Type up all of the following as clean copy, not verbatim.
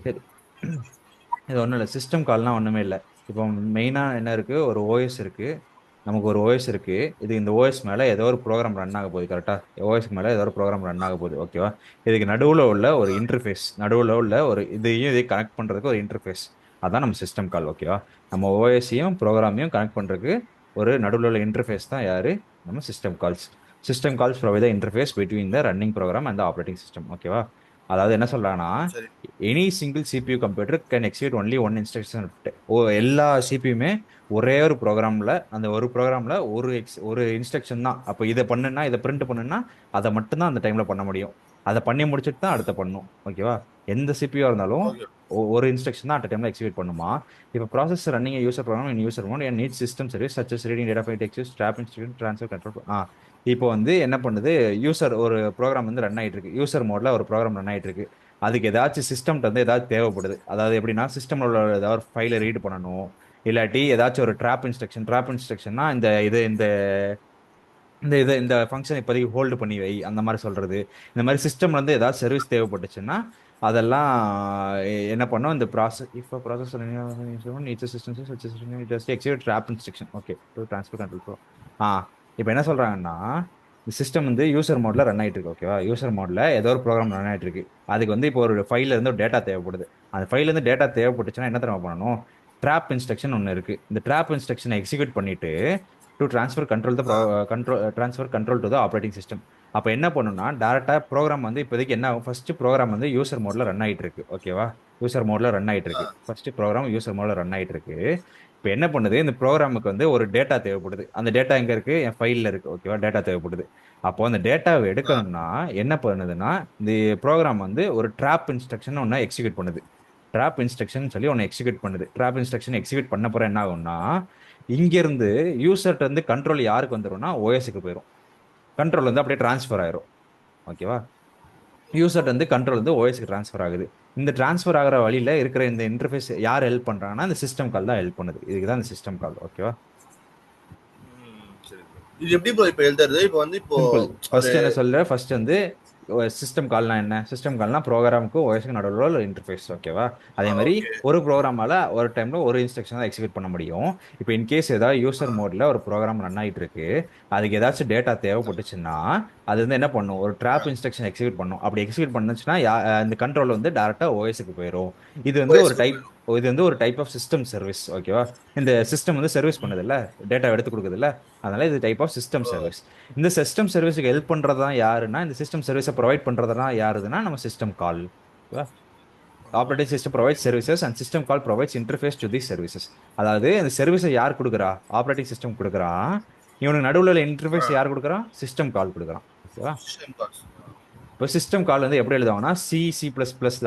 சரி. இது ஒன்றும் இல்லை, சிஸ்டம் கால்னா ஒன்றுமே இல்லை. இப்போ மெயினாக என்ன இருக்குது, ஒரு ஓஎஸ் இருக்குது. நமக்கு ஒரு ஓஎஸ் இருக்குது. இந்த ஓஎஸ் மேலே ஏதோ ஒரு ப்ரோக்ராம் ரன் ஆக போகுது. கரெக்டாக ஓஎஸ்க்கு மேலே ஏதோ ஒரு ப்ரோக்ராம் ரன் ஆக போகுது. ஓகேவா? இதுக்கு நடுவில் உள்ள ஒரு இன்டர்ஃபேஸ், நடுவில் உள்ள ஒரு இதையும் கனெக்ட் பண்ணுறதுக்கு ஒரு இன்டர்ஃபேஸ், அதான் நம்ம சிஸ்டம் கால். ஓகேவா? நம்ம ஓஎஸையும் ப்ரோக்ராமையும் கனெக்ட் பண்ணுறதுக்கு ஒரு நடுவில் உள்ள இன்டர்ஃபேஸ் தான் யார், நம்ம system calls. System calls provide the interface between the running program and operating system. ஓகேவா? அதாவது என்ன சொல்றாங்கன்னா, சரி. Any single CPU computer can execute only one instruction. எல்லா சிபியுமே ஒரே ஒரு ப்ரோக்ராம்ல, அந்த ஒரு ப்ரோக்ராம்ல ஒரு இன்ஸ்ட்ரக்ஷன் தான். அப்போ இதை பண்ணுன்னா, இதை பிரிண்ட் பண்ணுன்னா, அதை மட்டும்தான் அந்த டைம்ல பண்ண முடியும். அதை பண்ணி முடிச்சுட்டு தான் அடுத்த பண்ணும். ஓகேவா? எந்த சிபியூ இருந்தாலும் ஓகே. ஒரு இன்ஸ்ட்ரக்ஷன் தான் அட் டைம்ல எக்ஸிக்யூட் பண்ணுமா. இப்போ process running user program in user mode and need system service such as reading data file text strap instruction transfer control. இப்போ என்ன பண்ணுது, யூசர் ஒரு ப்ரோக்ராம் ரன் ஆகிட்டு இருக்கு, யூசர் மோட்ல ஒரு ப்ரோக்ராம் ரன் ஆகிட்டு இருக்கு. அதுக்கு ஏதாச்சும் சிஸ்டம்கிட்ட ஏதாவது தேவைப்படுது. அதாவது எப்படின்னா, சிஸ்டம்ல உள்ள ஏதாவது ஒரு ஃபைலை ரீட் பண்ணணும், இல்லாட்டி ஏதாச்சும் ஒரு ட்ராப் இன்ஸ்ட்ரக்ஷன்னா இந்த இந்த ஃபங்க்ஷன் இப்போதைக்கு ஹோல்டு பண்ணி வை, அந்த மாதிரி சொல்றது. இந்த மாதிரி சிஸ்டம்ல ஏதாவது சர்வீஸ் தேவைப்பட்டுச்சுன்னா அதெல்லாம் என்ன பண்ணோம், இந்த ப்ராசஸ் இப்போ process execute trap instruction. Okay, to transfer control bro. ஆ இப்போ என்ன சொல்றாங்கன்னா, இந்த சிஸ்டம் யூசர் மோட்ல ரன் ஆயிட்டு இருக்கு. ஓகேவா? யூசர் மோட்ல ஏதோ ஒரு ப்ரோக்ராம் ரன் ஆயிட்டு இருக்கு. அதுக்கு இப்போ ஒரு ஃபைல்ல இருந்து ஒரு டேட்டா தேவைப்படுது. அந்த ஃபைல்ல இருந்து டேட்டா தேவைப்பட்டுச்சுன்னா என்ன தெரியுமா பண்ணணும், ட்ராப் இன்ஸ்ட்ரக்ஷன் ஒன்று இருக்கு. இந்த ட்ராப் இன்ஸ்ட்ரக்ஷனை எக்ஸிக்யூட் பண்ணிட்டு to transfer control to the operating system. அப்போ என்ன பண்ணுன்னா, டேரக்டா ப்ரோக்ராம் இப்போதைக்கு என்ன ஆகும், ஃபர்ஸ்ட் ப்ரோக்ராம் யூசர் மோட்ல ரன் ஆயிட்டு இருக்கு. ஓகேவா? யூசர் மோட்ல ரன் ஆயிட்டு இருக்கு. ஃபர்ஸ்ட் ப்ரோக்ராம் யூசர் மோட்ல ரன் ஆயிட்டு இருக்கு. இப்போ என்ன பண்ணுது, இந்த ப்ரோக்ராமுக்கு ஒரு டேட்டா தேவைப்படுது. அந்த டேட்டா எங்க இருக்கு, என் ஃபைல்ல இருக்கு. ஓகேவா? டேட்டா தேவைப்படுது. அப்போ அந்த டேட்டாவை எடுக்கணும்னா என்ன பண்ணுதுன்னா, இந்த ப்ரோக்ராம் ஒரு ட்ராப் இன்ஸ்ட்ரக்ஷன் ஒன்று எக்ஸிக்யூட் பண்ணுது. ட்ராப் இன்ஸ்ட்ரக்ஷன் சொல்லி ஒன்று எக்ஸிக்யூட் பண்ணுது. ட்ராப் இன்ஸ்ட்ரக்ஷன் எக்ஸிக்யூட் பண்ண போற என்ன ஆகும்னா, இங்க இருந்து யூசர்ட்ட இருந்து கண்ட்ரோல் யாருக்கு வந்துரும்னா, ஓஎஸ்க்கு போயிடும். கண்ட்ரோல் அப்படியே டிரான்ஸ்ஃபர் ஆயிரும். ஓகேவா? யூசர்ட்ட இருந்து கண்ட்ரோல் ஓஎஸ்க்கு டிரான்ஸ்ஃபர் ஆகுது. இந்த டிரான்ஸ்ஃபர் ஆகிற வழியில இருக்கிற இந்த இன்டர்ஃபேஸ் யார் ஹெல்ப் பண்றாங்கன்னா, இந்த சிஸ்டம் கால் தான் ஹெல்ப் பண்ணுது. இதுக்கு தான் இந்த சிஸ்டம் கால். ஓகேவா? சரி. இது எப்படி ப்ரோ இப்போ எழுதுறது? இப்போ இப்போ சிம்பிள். ஒரு ஃபர்ஸ்ட் என்ன சொல்ற, ஃபர்ஸ்ட் சிஸ்டம் கால்னா என்ன, சிஸ்டம் கால்னா ப்ரோக்ராமுக்கும் ஓஎஸ்க்கு நடுவில் ஒரு இன்டர்ஃபேஸ். ஓகேவா? அதே மாதிரி ஓகே. ஒரு ப்ரோக்ராமால ஒரு டைம்ல ஒரு இன்ஸ்ட்ரக்ஷன் தான் எக்ஸிக்யூட் பண்ண முடியும். இப்போ இன்கேஸ் ஏதாவது யூசர் மோட்ல ஒரு ப்ரோக்ராம் ரன் ஆகிட்டு இருக்கு, அதுக்கு ஏதாச்சும் டேட்டா தேவைப்பட்டுச்சுன்னா அது என்ன பண்ணும், ஒரு ட்ராப் இன்ஸ்ட்ரக்ஷன் எக்ஸிக்யூட் பண்ணும். அப்படி எக்ஸிக்யூட் பண்ணுச்சுன்னா இந்த கண்ட்ரோல் டேரக்டா ஓஎஸ்க்கு போயிடும். இது ஒரு ஓஎஸ்க்கு டைப் போயிடும். ஒரு டைப் ஆஃப் சிஸ்டம் சர்வீஸ். ஓகேவா? இந்த சிஸ்டம் சர்வீஸ் பண்ணுது இல்ல, டேட்டா எடுத்து கொடுக்குது இல்ல, அதனால இது டைப் ஆஃப் சிஸ்டம் சர்வீஸ். இந்த சிஸ்டம் சர்வீஸுக்கு ஹெல்ப் பண்றது தான் யாருன்னா, இந்த சிஸ்டம் சர்வீஸை ப்ரொவைட் பண்றது தான் யாருதுன்னா, நம்ம system call. Operating system provide services and system call provides interface to the services. அதாவது இந்த சர்வீஸை யார் கொடுக்குறா, ஆப்ரேட்டிங் சிஸ்டம் கொடுக்குறா. இவனுக்கு நடுவில் உள்ள இன்டர்ஃபேஸ் யார் கொடுக்குறான், சிஸ்டம் கால் கொடுக்குறான். ஓகேவா? System calls. இப்போ சிஸ்டம் கால் எப்படி எழுதுவாங்கன்னா, சி++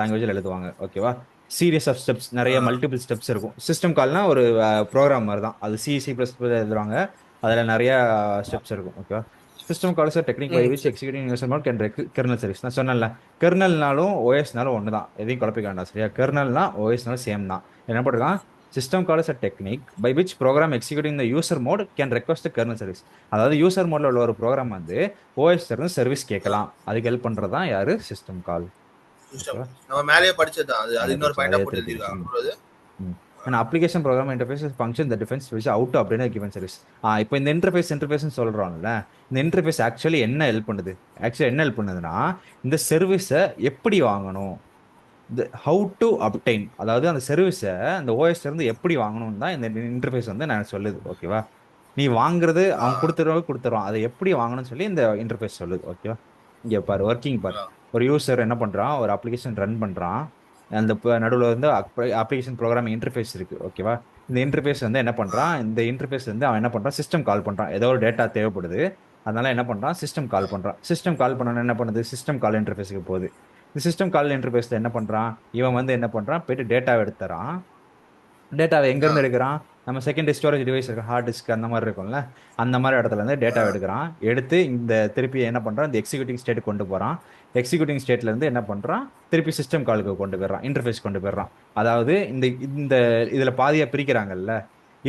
லாங்குவேஜில் எழுதுவாங்க. ஓகேவா? சீரியஸ் ஆஃப் ஸ்டெப்ஸ், நிறைய மல்டிபிள் ஸ்டெப்ஸ் இருக்கும். சிஸ்டம் கால்னா ஒரு ப்ரோக்ராம் மாதிரி தான், அது சி++ எழுதுவாங்க. அதில் நிறைய ஸ்டெப்ஸ் இருக்கும். ஓகேவா? System calls technique by which சரி. Executing user mode can kernel service. நான் சொன்னேன்ல, கெர்னல்னாலும் ஓஎஸ்னாலும் ஒன்று தான், எதையும் குழப்பிக்க வேண்டாம். சரியா? கெர்னல்னா ஓஎஸ்னாலும் சேம் தான். என்ன போட்டிருக்கான், system call is a technique by which program executing the user mode can request kernel service. அதாவது யூசர் மோட்ல உள்ள ஒரு ப்ரோக்ராம் ஓஎஸ் இருந்து சர்வீஸ் கேட்கலாம். அதுக்கு ஹெல்ப் பண்றது தான் யாரு, சிஸ்டம் கால். சிஸ்டம் ஓகேவா? நம்ம மேலேயே படிச்சது தான். அது அது மேலே இன்னொரு படிச்சு பாயிண்டா அதே போட்டு திருப்பி. எழுதிருக்காங்க bro அது. an application program interface is function that defines which out to obtain a given service. இப்போ இந்த இன்டர்ஃபேஸ் சொல்றோம்ல, இந்த இன்டர்ஃபேஸ் ஆக்சுவலி என்ன ஹெல்ப் பண்ணுது, பண்ணுதுன்னா, இந்த சர்வீஸை எப்படி வாங்கணும், இந்த ஹவு டு அப்டைன், அதாவது அந்த சர்வீஸை அந்த ஓஎஸ் இருந்து எப்படி வாங்கணும் தான் இந்த இன்டர்ஃபேஸ் நான் சொல்லுது. ஓகேவா? நீ வாங்குறது அவன் கொடுத்துருவான், அதை எப்படி வாங்கணும்னு சொல்லி இந்த இன்டர்ஃபேஸ் சொல்லுது. ஓகேவா? இங்க பாரு, ஒர்க்கிங் பாரு. ஒரு யூசர் என்ன பண்றான், ஒரு அப்ளிகேஷன் ரன் பண்றான். அந்த நடுவில் அப்ளிகேஷன் ப்ரோக்ராம் இன்டர்ஃபேஸ் இருக்கு. ஓகேவா? இந்த இன்டர்ஃபேஸ் என்ன பண்றான், இந்த இன்டர்ஃபேஸ் அவன் என்ன பண்றான், சிஸ்டம் கால் பண்றான். ஏதோ ஒரு டேட்டா தேவைப்படுது, அதனால என்ன பண்றான், சிஸ்டம் கால் பண்றான். சிஸ்டம் கால் பண்ணணும் என்ன பண்ணுது, சிஸ்டம் கால் இன்டர்ஃபேஸுக்கு போகுது. இந்த சிஸ்டம் கால் இன்டர்ஃபேஸ்ல என்ன பண்றான், இவன் என்ன பண்றான், போயிட்டு டேட்டாவை எடுத்துறான். டேட்டாவை எங்க இருந்து எடுக்கிறான், நம்ம செகண்டரி ஸ்டோரேஜ் டிவைஸ் இருக்கு, ஹார்ட் டிஸ்க் அந்த மாதிரி இருக்கும்ல, அந்த மாதிரி இடத்துல இருந்து டேட்டாவை எடுக்கிறான். எடுத்து இந்த திருப்பி என்ன பண்றான், இந்த எக்ஸிக்யூட்டிங் ஸ்டேட் கொண்டு போறான். எக்ஸிக்யூட்டிங் ஸ்டேட்ல இருந்து என்ன பண்றான், திருப்பி சிஸ்டம் காலுக்கு கொண்டு போயிடுறான், இன்டர்ஃபேஸ் கொண்டு போயிடுறான். அதாவது இந்த இந்த இதுல பாதியா பிரிக்கிறாங்கல்ல,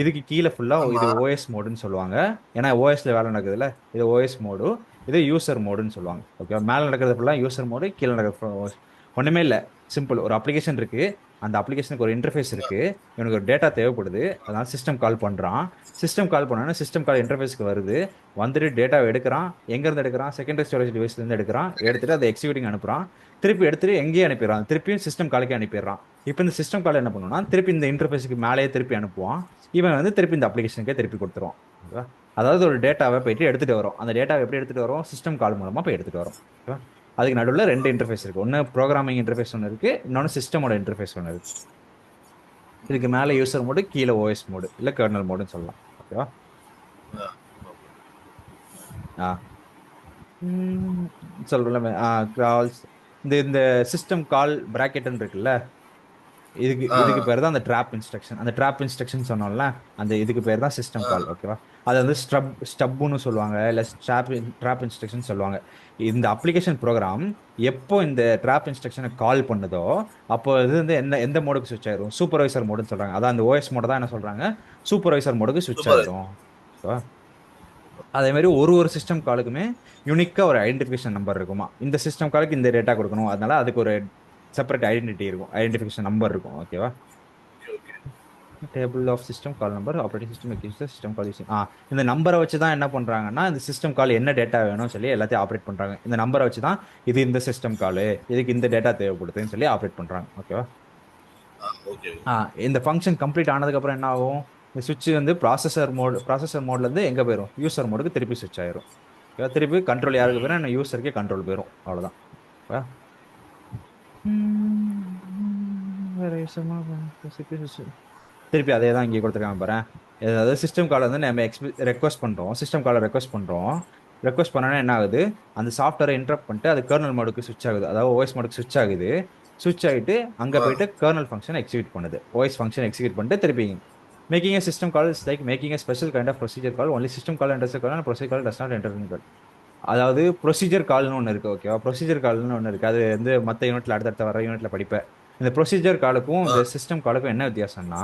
இதுக்கு கீழே ஃபுல்லா ஆமா. இது ஓஎஸ் மோடுன்னு சொல்லுவாங்க. ஏன்னா ஓஎஸ்ல வேலை நடக்குதுல்ல, இது ஓஎஸ் மோடு, இது யூசர் மோடுன்னு சொல்லுவாங்க. ஓகே, மேல நடக்கிறது ஃபுல்லா யூசர் மோடு, கீழே நடக்கிறது ஒண்ணுமே இல்ல. சிம்பிள். ஒரு அப்ளிகேஷன் இருக்கு. அந்த அப்ளிகேஷனுக்கு ஒரு இன்டர்ஃபேஸ் இருக்கு. இவனுக்கு ஒரு டேட்டா தேவைப்படுது. அதனால சிஸ்டம் கால் பண்றான். சிஸ்டம் கால் பண்ணோன்னா சிஸ்டம் கால் இன்டர்ஃபேஸ்க்கு வருது. வந்துட்டு டேட்டாவை எடுக்கிறான். எங்க இருந்து எடுக்கிறான்? செகண்டரி ஸ்டோரேஜ் டிவைஸ்ல இருந்து எடுக்கிறான். எடுத்துட்டு அதை எக்ஸிக்யூட்டிங் அனுப்புறான். திருப்பி எடுத்துட்டு எங்கேயே அனுப்பிடுறான். திருப்பியும் சிஸ்டம் காலுக்கே அனுப்பிடுறான். இப்போ இந்த சிஸ்டம் கால் என்ன பண்ணுவான்னா திருப்பி இந்த இன்டர்ஃபேஸுக்கு மேலேயே திருப்பி அனுப்புவான். இவன் வந்து திருப்பி இந்த அப்ளிகேஷனுக்கே திருப்பி கொடுத்துருவான். ஓகேவா? அதாவது ஒரு டேட்டாவை போயிட்டு எடுத்துட்டு வரும். அந்த டேட்டாவை எப்படி எடுத்துட்டு வரும்? சிஸ்டம் கால் மூலமா போய் எடுத்துட்டு வரும். ஓகேவா? அதுக்கு நடுவில் ரெண்டு இன்டர்ஃபேஸ் இருக்கு. ஒன்று ப்ரோக்ராமிங் இன்டர்ஃபேஸ் ஒன்று இருக்கு. இன்னொன்று சிஸ்டமோட இன்டர்ஃபேஸ் ஒன்று இருக்கு. இதுக்கு மேலே யூசர் மோடு, கீழே ஓஎஸ் மோடு இல்லை கர்னல் மோடுன்னு சொல்லலாம். ஓகேவா? ஆ சொல்றேன். கால்ஸ் இந்த இந்த சிஸ்டம் கால் பிராக்கெட்னு இருக்குல்ல, இதுக்கு பேர் தான் அந்த ட்ராப் இன்ஸ்ட்ரக்ஷன். அந்த ட்ராப் இன்ஸ்ட்ரக்ஷன் சொன்னோம்ல, அந்த இதுக்கு பேர் தான் சிஸ்டம் கால். ஓகேவா? அது வந்து ஸ்டப்னு சொல்லுவாங்க, இல்லை ட்ராப் இன்ஸ்ட்ரக்ஷன் சொல்லுவாங்க. இந்த அப்ளிகேஷன் ப்ரோக்ராம் எப்போ இந்த ட்ராப் இன்ஸ்ட்ரக்ஷனை கால் பண்ணுதோ அப்போ இது வந்து எந்த மோடுக்கு சுவிட்ச் ஆயிரும்? சூப்பர்வைசர் மோடுன்னு சொல்றாங்க. அதான் அந்த ஓஎஸ் மோட தான் என்ன சொல்றாங்க? சூப்பர்வைசர் மோடுக்கு சுவிட்ச் ஆயிரும். ஓகேவா? அதே மாதிரி ஒரு சிஸ்டம் காலுக்குமே யூனிக்கா ஒரு ஐடென்டிஃபிகேஷன் நம்பர் இருக்குமா. இந்த சிஸ்டம் காலுக்கு இந்த டேட்டா கொடுக்கணும், அதனால அதுக்கு ஒரு செப்பரேட் ஐடென்டிட்டி இருக்கும், ஐடென்டிஃபிகேஷன் நம்பர் இருக்கும். ஓகேவா? Table of system call number operating system system call using. இந்த நம்பரை வச்சு தான் என்ன பண்றாங்கன்னா இந்த சிஸ்டம் கால் என்ன டேட்டா வேணும்னு சொல்லி எல்லாத்தையும் ஆப்ரேட் பண்றாங்க. இந்த நம்பரை வச்சு தான் இது இந்த சிஸ்டம் கால், இதுக்கு இந்த டேட்டா தேவைப்படுதுன்னு சொல்லி ஆப்ரேட் பண்றாங்க. ஓகேவா? இந்த ஃபங்க்ஷன் கம்ப்ளீட் ஆனதுக்கு அப்புறம் என்ன ஆகும்? இந்த சுவிட்ச் வந்து ப்ராசஸர் மோட்ல இருந்து எங்க போயிடும்? யூசர் மோடுக்கு திருப்பி சுவிட்ச் ஆயிரும். திருப்பி கண்ட்ரோல் யாருக்கு போயிடும்? என்ன யூசருக்கே கண்ட்ரோல் போயிடும். அவ்வளவுதான். திருப்பி அதே தான் இங்கே கொடுத்துருக்காங்க பாரு. அதாவது சிஸ்டம் கால் வந்து நம்ம ரெக்வஸ்ட் பண்றோம். சிஸ்டம் காலை ரெக்வஸ்ட் பண்றோம். ரெக்வஸ்ட் பண்ணோன்னா என்ன ஆகுது? அந்த சாஃப்ட்வேரை இன்டரப்ட் பண்ணிட்டு அது கர்னல் மோடுக்கு சுவிட்ச் ஆகுது. அதாவது ஓஎஸ் மோடுக்கு சுவிட்ச் ஆகுது. சுவிட்ச் ஆகிட்டு அங்கே போயிட்டு கர்னல் ஃபங்க்ஷன் எக்ஸிக்யூட் பண்ணுது. ஓஎஸ் ஃபங்க்ஷன் எக்ஸிக்யூட் பண்ணிட்டு திருப்பி making a system call is like making a special kind of procedure call. Only system call enters the call and procedure call does not enter in call. அதாவது procedure கால்னு ஒன்று இருக்கு. ஓகேவா? Procedure கால்னு ஒன்று இருக்கு. அது வந்து மற்ற யூனிட்ல அடுத்தடுத்த வர யூனிட்ல படிப்பேன். இந்த ப்ரொசீஜர் காலுக்கும் இந்த சிஸ்டம் காலுக்கும் என்ன வித்தியாசம்னா,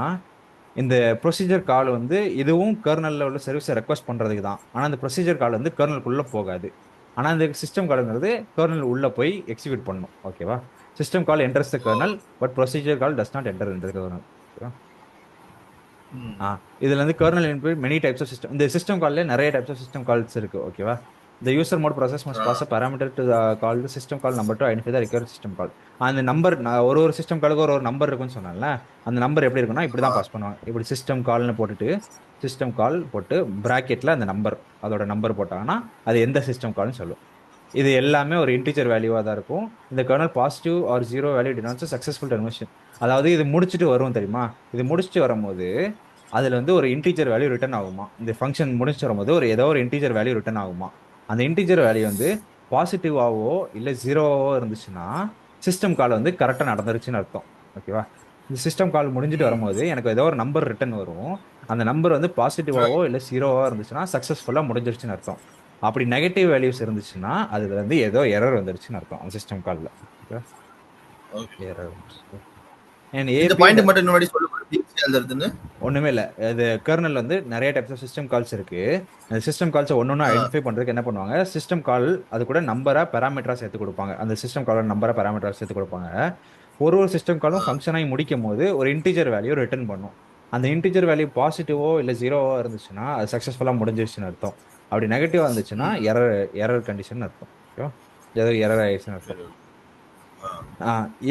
இந்த ப்ரொசீஜர் கால் வந்து இதுவும் கர்னல்ல உள்ள சர்வீஸை ரெக்வஸ்ட் பண்றதுக்கு தான். ஆனால் இந்த ப்ரொசீஜர் கால் வந்து கர்னலுக்குள்ள போகாது. ஆனால் இந்த சிஸ்டம் கால்ங்கிறது கர்னல் உள்ள போய் எக்ஸிக்யூட் பண்ணணும். ஓகேவா? System call enters the kernel but procedure call does not enter in the kernel. ஓகேவா? இதுல வந்து kernel input many types of system. இந்த சிஸ்டம் கால்ல நிறைய டைப்ஸ் ஆஃப் சிஸ்டம் கால்ஸ் இருக்கு. ஓகேவா? The user mode process must pass a parameter to the call the system call number to identify the required system call. அந்த number ஒரு system காலுக்கு ஒரு number இருக்குன்னு சொன்னால, அந்த நம்பர் எப்படி இருக்குன்னா இப்படி தான் பாஸ் பண்ணுவாங்க. இப்படி சிஸ்டம் கால்னு போட்டுட்டு சிஸ்டம் கால் போட்டு பிராக்கெட்ல அந்த நம்பர், அதோட நம்பர் போட்டாங்கன்னா அது எந்த சிஸ்டம் கால்னு சொல்லும். இது எல்லாமே ஒரு இன்டிஜர் வேல்யூவாக தான் இருக்கும். இந்த kernel positive or 0 value denotes successful termination. அதாவது இது முடிச்சுட்டு வரும் தெரியுமா? இது முடிச்சுட்டு வரும்போது அதில் வந்து ஒரு இன்டிஜர் வேல்யூ ரிட்டர்ன் ஆகுமா. இந்த ஃபங்க்ஷன் முடிச்சுட்டு வரும்போது ஏதோ ஒரு இன்டிஜர் வேல்யூ ரிட்டர்ன் ஆகுமா. அந்த இன்டிஜர் வேல்யூ வந்து பாசிட்டிவாவோ இல்லை 0வாவோ இருந்துச்சுன்னா சிஸ்டம் கால் வந்து கரெக்டாக நடந்துருச்சுன்னு அர்த்தம். ஓகேவா? இந்த சிஸ்டம் கால் முடிஞ்சிட்டு வரும்போது எனக்கு ஏதோ ஒரு நம்பர் ரிட்டர்ன் வரும். அந்த நம்பர் வந்து பாசிட்டிவாவோ இல்லை 0வாவோ இருந்துச்சுன்னா சக்ஸஸ்ஃபுல்லாக முடிஞ்சிருச்சுன்னு அர்த்தம். அப்படி நெகட்டிவ் வேல்யூஸ் இருந்துச்சுன்னா அதுல வந்து ஏதோ எரர் வந்துருச்சுன்னு அர்த்தம் அந்த சிஸ்டம் கால்ல. ஒண்ணுமே இல்ல. இது கர்னல் வந்து நிறைய டைப்ஸ் ஆஃப் சிஸ்டம் கால்ஸ் இருக்கு. அந்த சிஸ்டம் கால்ஸ் ஒன்னொன்னு ஐடென்டிஃபை பண்றதுக்கு என்ன பண்ணுவாங்க? சிஸ்டம் கால் அது கூட நம்பரா பேராமீட்டரா சேர்த்து கொடுப்பாங்க. அந்த சிஸ்டம் காலோட நம்பரா பேராமீட்டரா சேர்த்து கொடுப்பாங்க. ஒரு சிஸ்டம் காலும் ஃபங்க்ஷன் ஆகி முடிக்கும் போது ஒரு இன்டிஜர் வேல்யூ ரிட்டர்ன் பண்ணும். அந்த இன்டிஜர் வேல்யூ பாசிட்டிவோ இல்லை 0வோ இருந்துச்சுன்னா அது சக்ஸஸ்ஃபுல்லா முடிஞ்சிருச்சுன்னு அர்த்தம். அப்படி நெகட்டிவா இருந்துச்சுன்னா எரர் கண்டிஷன் அர்த்தம். ஓகேவா? ஏதோ எரர் ஆயிடுச்சுன்னு அர்த்தம்.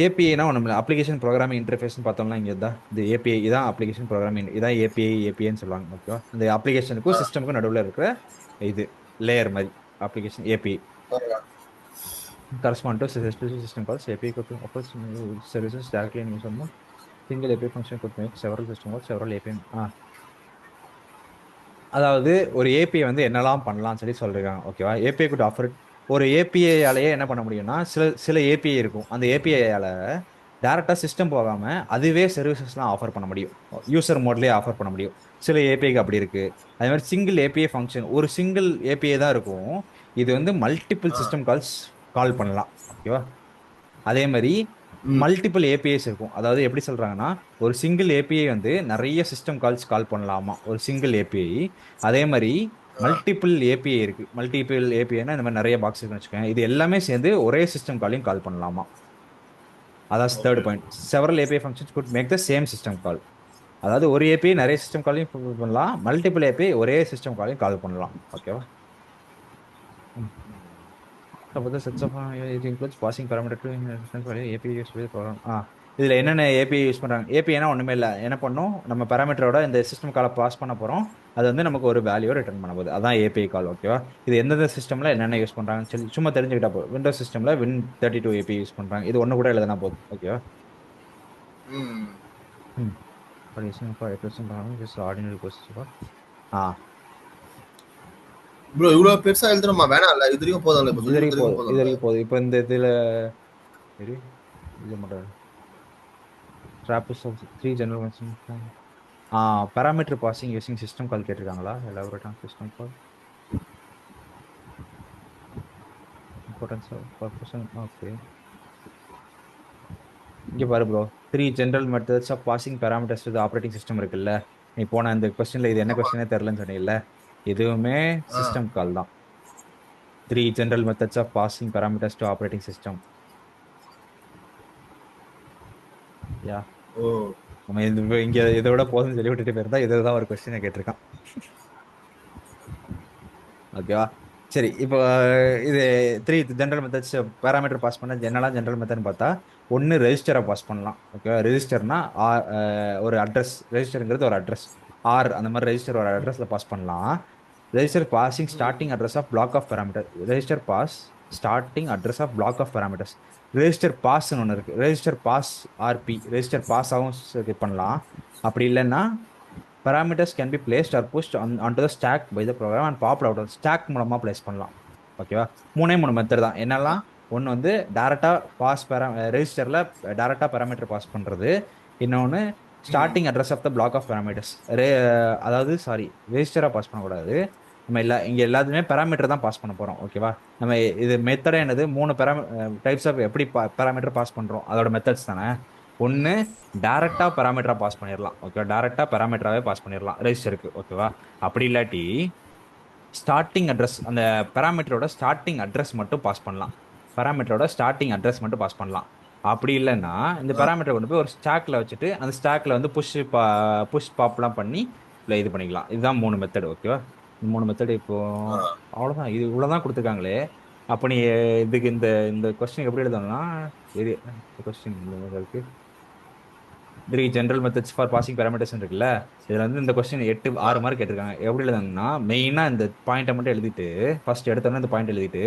ஏபிஐனா ஒன்றும் அப்ளிகேஷன் ப்ரோக்ராமிங் இன்டர்ஃபேஸ்னு பார்த்தோம்னா இங்கே தான் இந்த ஏபிஐ இதான் அப்ளிகேஷன் ப்ரோக்ராமிங், இதான் ஏபிஐன்னு சொல்லுவாங்க. ஓகேவா? இந்த அப்ளிகேஷனுக்கும் சிஸ்டமுக்கும் நடுவில் இருக்கிற இது லேயர் மாதிரி application API. correspond to system calls. API could offer services directly in use mode. Single API function could make several system calls, several API. அதாவது ஒரு ஏபிஐ வந்து என்னெல்லாம் பண்ணலாம்னு சொல்லி சொல்றாங்க. ஓகேவா? ஏபிஐ could offer ஒரு ஏபிஐயாலேயே என்ன பண்ண முடியும்னா சில ஏபிஐ இருக்கும். அந்த ஏபிஐயால டேரெக்டாக சிஸ்டம் போகாமல் அதுவே சர்வீசஸ்லாம் ஆஃபர் பண்ண முடியும். யூசர் மோட்லேயே ஆஃபர் பண்ண முடியும். சில ஏபிஐக்கு அப்படி இருக்குது. அதே மாதிரி சிங்கிள் ஏபிஐ ஃபங்க்ஷன் ஒரு சிங்கிள் ஏபிஐ தான் இருக்கும். இது வந்து மல்டிபிள் சிஸ்டம் கால் பண்ணலாம். ஓகேவா? அதே மாதிரி மல்டிபிள் ஏபிஐஸ் இருக்கும். அதாவது எப்படி சொல்கிறாங்கன்னா ஒரு சிங்கிள் ஏபிஐ வந்து நிறைய சிஸ்டம் கால் பண்ணலாமா ஒரு சிங்கிள் ஏபிஐ. அதே மாதிரி மல்டிபிள் ஏபிஐ இருக்கு. மல்டிபிள் ஏபிஐனா இந்த மாதிரி நிறைய பாக்ஸ் இருக்குன்னு வச்சுக்கோங்க. இது எல்லாமே சேர்ந்து ஒரே சிஸ்டம் காலையும் கால் பண்ணலாமா. அதான் third point. Several API functions could make the same system call. அதாவது ஒரு ஏபிஐ நிறைய சிஸ்டம் காலையும் பண்ணலாம், மல்டிபிள் ஏபிஐ ஒரே சிஸ்டம் காலையும் கால் பண்ணலாம். ஓகேவா? அப்போ தான் செட்ஸ் ஆஃப் இது includes passing parameter to instance value API use with program. இதில் என்னென்ன ஏபிஐ யூஸ் பண்ணுறாங்க? ஏபிஐனா ஒன்றுமே இல்லை, என்ன பண்ணோம், நம்ம பேராமீட்டரோட இந்த சிஸ்டம் காலை பாஸ் பண்ண போகிறோம், அது வந்து நமக்கு ஒரு வேல்யூ ரிட்டர்ன் பண்ண போகுது, அதான் ஏபிஐ கால். ஓகேவா? இது எந்தெந்த சிஸ்டமில் என்னென்ன யூஸ் பண்ணுறாங்கன்னு சொல்லி சும்மா தெரிஞ்சுக்கிட்டா போதும். விண்டோஸ் சிஸ்டமில் Win32 ஏபிஐ யூஸ் பண்ணுறாங்க, இது ஒன்று கூட எழுதுனா போதும். ஓகேவா? ம் ஆர்டினரி ப்ரொசீஜர். ப்ரோ இவ்வளவு பெருசா எழுதணுமா? வேணாம் இல்ல, இது வரைக்கும் போதும்ல. இப்ப இது சொல்லி வரைக்கும் கொடுத்தது போதும், இது போதும்ல. வரைக்கும் போதும். இப்போ இந்த இதில் சரி இது மட்டும் traps of 3 general mention. Parameter passing using system call கேட்டிருக்காங்களா? Elaborate on system call importance of purpose. Okay, இங்கே பாரு bro, 3 general methods of passing parameters to operating system இருக்குல்ல. நீ போன அந்த கொஸ்டின்ல இது என்ன கொஸ்டினே தெரிலன்னு சொன்னீங்கல்ல, இதுவுமே சிஸ்டம் கால் தான். 3 general methods of passing parameters to operating system. Yeah நம்ம இங்க இதை விட போதும் சொல்லி விட்டுட்டு போயிருந்தா இதுதான் ஒரு கொஸ்டினை கேட்டிருக்கான். ஓகேவா? சரி, இப்போ இது 3 ஜென்ரல் மெத்தட்ஸ் பேராமீட்டர் பாஸ் பண்ண ஜென்ரல் மெத்தட்னு பார்த்தா, ஒன்று ரெஜிஸ்டரை பாஸ் பண்ணலாம். ஓகேவா? ரெஜிஸ்டர்னா ஒரு அட்ரஸ், ரெஜிஸ்டருங்கிறது ஒரு அட்ரஸ், அந்த மாதிரி ரெஜிஸ்டர் ஒரு அட்ரஸில் பாஸ் பண்ணலாம். Register passing starting address of block of parameter. Register pass starting address of block of parameters. Register பாஸ்ன்னு ஒன்று இருக்குது, ரெஜிஸ்டர் பாஸ் ஆர்பி, ரெஜிஸ்டர் பாஸாகவும் பண்ணலாம். அப்படி இல்லைன்னா parameters can be placed or pushed onto the stack by the program and popped out. Stack மூலமா place பண்ணலாம். ஓகேவா? மூணு மெத்தட் தான். என்னெல்லாம்? ஒன்று வந்து டேரெக்டாக பாஸ் ரெஜிஸ்டரில் டேரெக்டாக பேராமீட்டர் பாஸ் பண்ணுறது. இன்னொன்று starting address of the block of parameters. அதாவது ரெஜிஸ்டராக பாஸ் பண்ணக்கூடாது, நம்ம இங்கே எல்லாத்துமே பேராமீட்டர் தான் பாஸ் பண்ண போகிறோம். ஓகேவா? நம்ம இது மெத்தடே என்னது, 3 டைப்ஸ் ஆஃப் எப்படி பேராமீட்டர் பாஸ் பண்ணுறோம் அதோட மெத்தட்ஸ் தானே. ஒன்று டேரெக்டாக பேராமீட்டராக பாஸ் பண்ணிடலாம். ஓகேவா? டேரெக்டாக பேராமீட்டராகவே பாஸ் பண்ணிடலாம் ரெஜிஸ்டருக்கு. ஓகேவா? அப்படி இல்லாட்டி ஸ்டார்டிங் அட்ரஸ், அந்த பேராமீட்டரோட ஸ்டார்டிங் அட்ரஸ் மட்டும் பாஸ் பண்ணலாம். பேராமீட்டரோட ஸ்டார்டிங் அட்ரஸ் மட்டும் பாஸ் பண்ணலாம். அப்படி இல்லைன்னா இந்த பேராமீட்டர் கொண்டு போய் ஒரு ஸ்டாக்ல வச்சுட்டு அந்த ஸ்டாக்ல வந்து புஷ் பாப்லாம் பண்ணி இல்லை இது பண்ணிக்கலாம். இதுதான் 3 மெத்தட். ஓகேவா? இந்த 3 மெத்தட் இப்போ அவ்வளோதான். இது இவ்வளோதான் கொடுத்துருக்காங்களே. அப்போ நீ இதுக்கு இந்த கொஸ்டின் எப்படி எழுதணும்னா, இது கொஸ்டின் இருக்கு 3 general methods for passing parameters இருக்குல்ல, இதுல வந்து இந்த கொஸ்டின் 8-6 மார்க் கேட்டிருக்காங்க. எப்படி எழுதணும்னா, மெயினா இந்த பாயிண்ட்டை மட்டும் எழுதிட்டு, ஃபர்ஸ்ட் எடுத்தோன்னா இந்த பாயிண்ட் எழுதிட்டு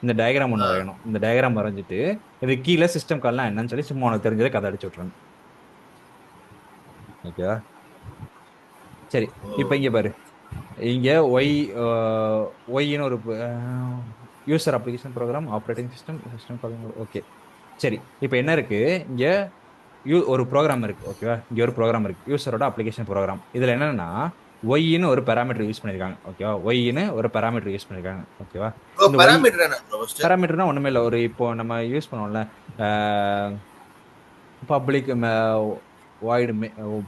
இந்த டயக்ராம் ஒன்று வரையணும். இந்த டயக்ராம் வரைஞ்சிட்டு இது கீழே சிஸ்டம் கால்லாம் என்னன்னு சொல்லி சும்மா உனக்கு தெரிஞ்சதை கதை அடிச்சு விட்றணும். ஓகேவா? சரி, இப்போ இங்கே பாரு, இங்கே ஒய்ன்னு ஒரு user application program operating system calling. Okay, சரி, இப்போ என்ன இருக்கு இங்கே, ஒரு ப்ரோக்ராம் இருக்கு. ஓகேவா? இங்கே ஒரு ப்ரோக்ராம் இருக்கு, யூசரோட அப்ளிகேஷன் ப்ரோக்ராம். இதில் என்னன்னா ஒய்ன்னு ஒரு பேராமீட்டர் யூஸ் பண்ணியிருக்காங்க. ஓகேவா? ஒய்ன்னு ஒரு பேராமீட்டர் யூஸ் பண்ணியிருக்காங்க. ஓகேவா? பேராமீட்டர்னா ஒன்றுமே இல்லை, ஒரு இப்போ நம்ம யூஸ் பண்ணுவோம்ல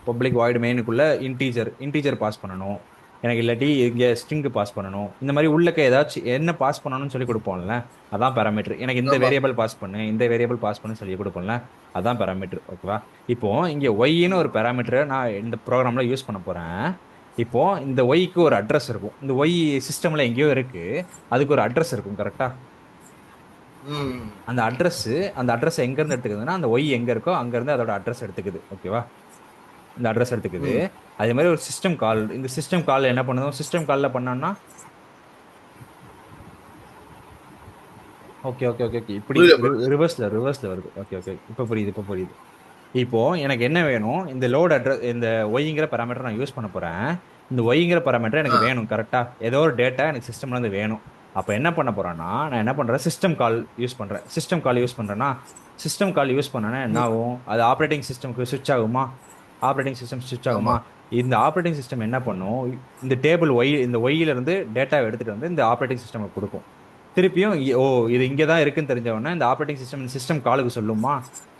பப்ளிக் வாய்டு மெயினுக்குள்ள இன்டீஜர் பாஸ் பண்ணணும் எனக்கு, இல்லாட்டி இங்கே ஸ்ட்ரிங் பாஸ் பண்ணணும், இந்த மாதிரி உள்ளக்க ஏதாச்சும் என்ன பாஸ் பண்ணணும்னு சொல்லி கொடுப்போம்ல, அதான் பேராமீட்டர். எனக்கு இந்த வேரியபிள் பாஸ் பண்ணு, இந்த வேரியபிள் பாஸ் பண்ணு சொல்லி கொடுப்போம்ல, அதான் பேராமீட்டர். ஓகேவா? இப்போ இங்கே ஒய்ன்னு ஒரு பேராமீட்டரை நான் இந்த ப்ரோக்ராம்ல யூஸ் பண்ண போறேன். இப்போ இந்த ஒய்க்கு ஒரு அட்ரஸ் இருக்கும், இந்த ஒய் சிஸ்டம்ல எங்கேயோ இருக்கு, அதுக்கு ஒரு அட்ரஸ் இருக்கும். கரெக்டா? அந்த அட்ரஸ் எங்க இருந்து எடுத்துக்குதுன்னா, அந்த ஒய் எங்க இருக்கோ அங்க இருந்து அதோட அட்ரஸ் எடுத்துக்குது. ஓகேவா? இந்த அட்ரஸ் எடுத்துக்குது. அதே மாதிரி ஒரு சிஸ்டம் கால், இந்த சிஸ்டம் கால் என்ன பண்ணுதோ, சிஸ்டம் கால்ல பண்ணோம்னா ஓகே ஓகே ஓகே இப்படி ரிவர்ஸ்ல வருது. ஓகே ஓகே, இப்போ புரியுது. இப்போ எனக்கு என்ன வேணும், இந்த லோட் அட்ரஸ், இந்த ஒய்ங்கிற பேராமீட்டர் நான் யூஸ் பண்ண போறேன். இந்த ஒய்ங்கிற பேராமீட்டர் எனக்கு வேணும். கரெக்டா? ஏதோ ஒரு டேட்டா எனக்கு சிஸ்டம்ல இருந்து வேணும். அப்போ என்ன பண்ண போறேன்னா, நான் என்ன பண்றேன், சிஸ்டம் கால் யூஸ் பண்றேன். சிஸ்டம் கால் யூஸ் பண்ணேன்னா என்ன ஆகும், அது ஆப்ரேட்டிங் சிஸ்டம்க்கு ஸ்விட்ச் ஆகுமா? இந்த ஆப்ரேட்டிங் சிஸ்டம் என்ன பண்ணும், இந்த டேபிள் இந்த ஒய்ல இருந்து டேட்டாவை எடுத்துட்டு வந்து இந்த ஆப்ரேட்டிங் சிஸ்டமுக்கு கொடுக்கும். திருப்பியும் இது இங்கே தான் இருக்குன்னு தெரிஞ்ச உடனே இந்த ஆப்ரேட்டிங் சிஸ்டம் காலுக்கு சொல்லுமா,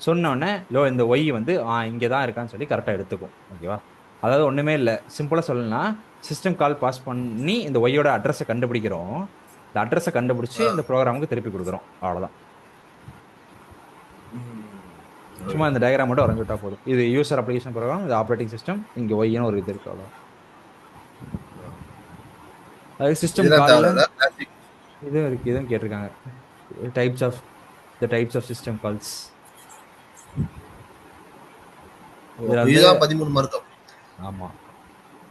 சொன்ன உடனே இந்த ஒய் வந்து இங்கே தான் இருக்கான்னு சொல்லி கரெக்டாக எடுத்துக்கும். ஓகேவா? அதாவது ஒன்றுமே இல்லை, சிம்பிளாக சொல்லணும்னா சிஸ்டம் கால் பாஸ் பண்ணி இந்த ஒய்யோட அட்ரஸை கண்டுபிடிக்கிறோம். இந்த அட்ரஸை கண்டுபிடிச்சி இந்த ப்ரோக்ராமுக்கு திருப்பி கொடுக்குறோம். அவ்வளோதான். சும்மா இந்த டயக்ராம் மட்டும் வரைஞ்சு விட்டா போதும். இது யூசர் அப்ளிகேஷன் ப்ரோக்ராம், இது ஆப்ரேட்டிங் சிஸ்டம், இங்க ஒய்னு ஒரு இது இருக்கு, அவ்வளோ. அது சிஸ்டம் இதெல்லாம் கால்ல தேவையில்ல கிளாசிக். இதுவும் இருக்கு, இதுவும் கேட்டிருக்காங்க. Types of types of system calls. இதுல வந்து இதுதான் 13 மார்க். ஆமா,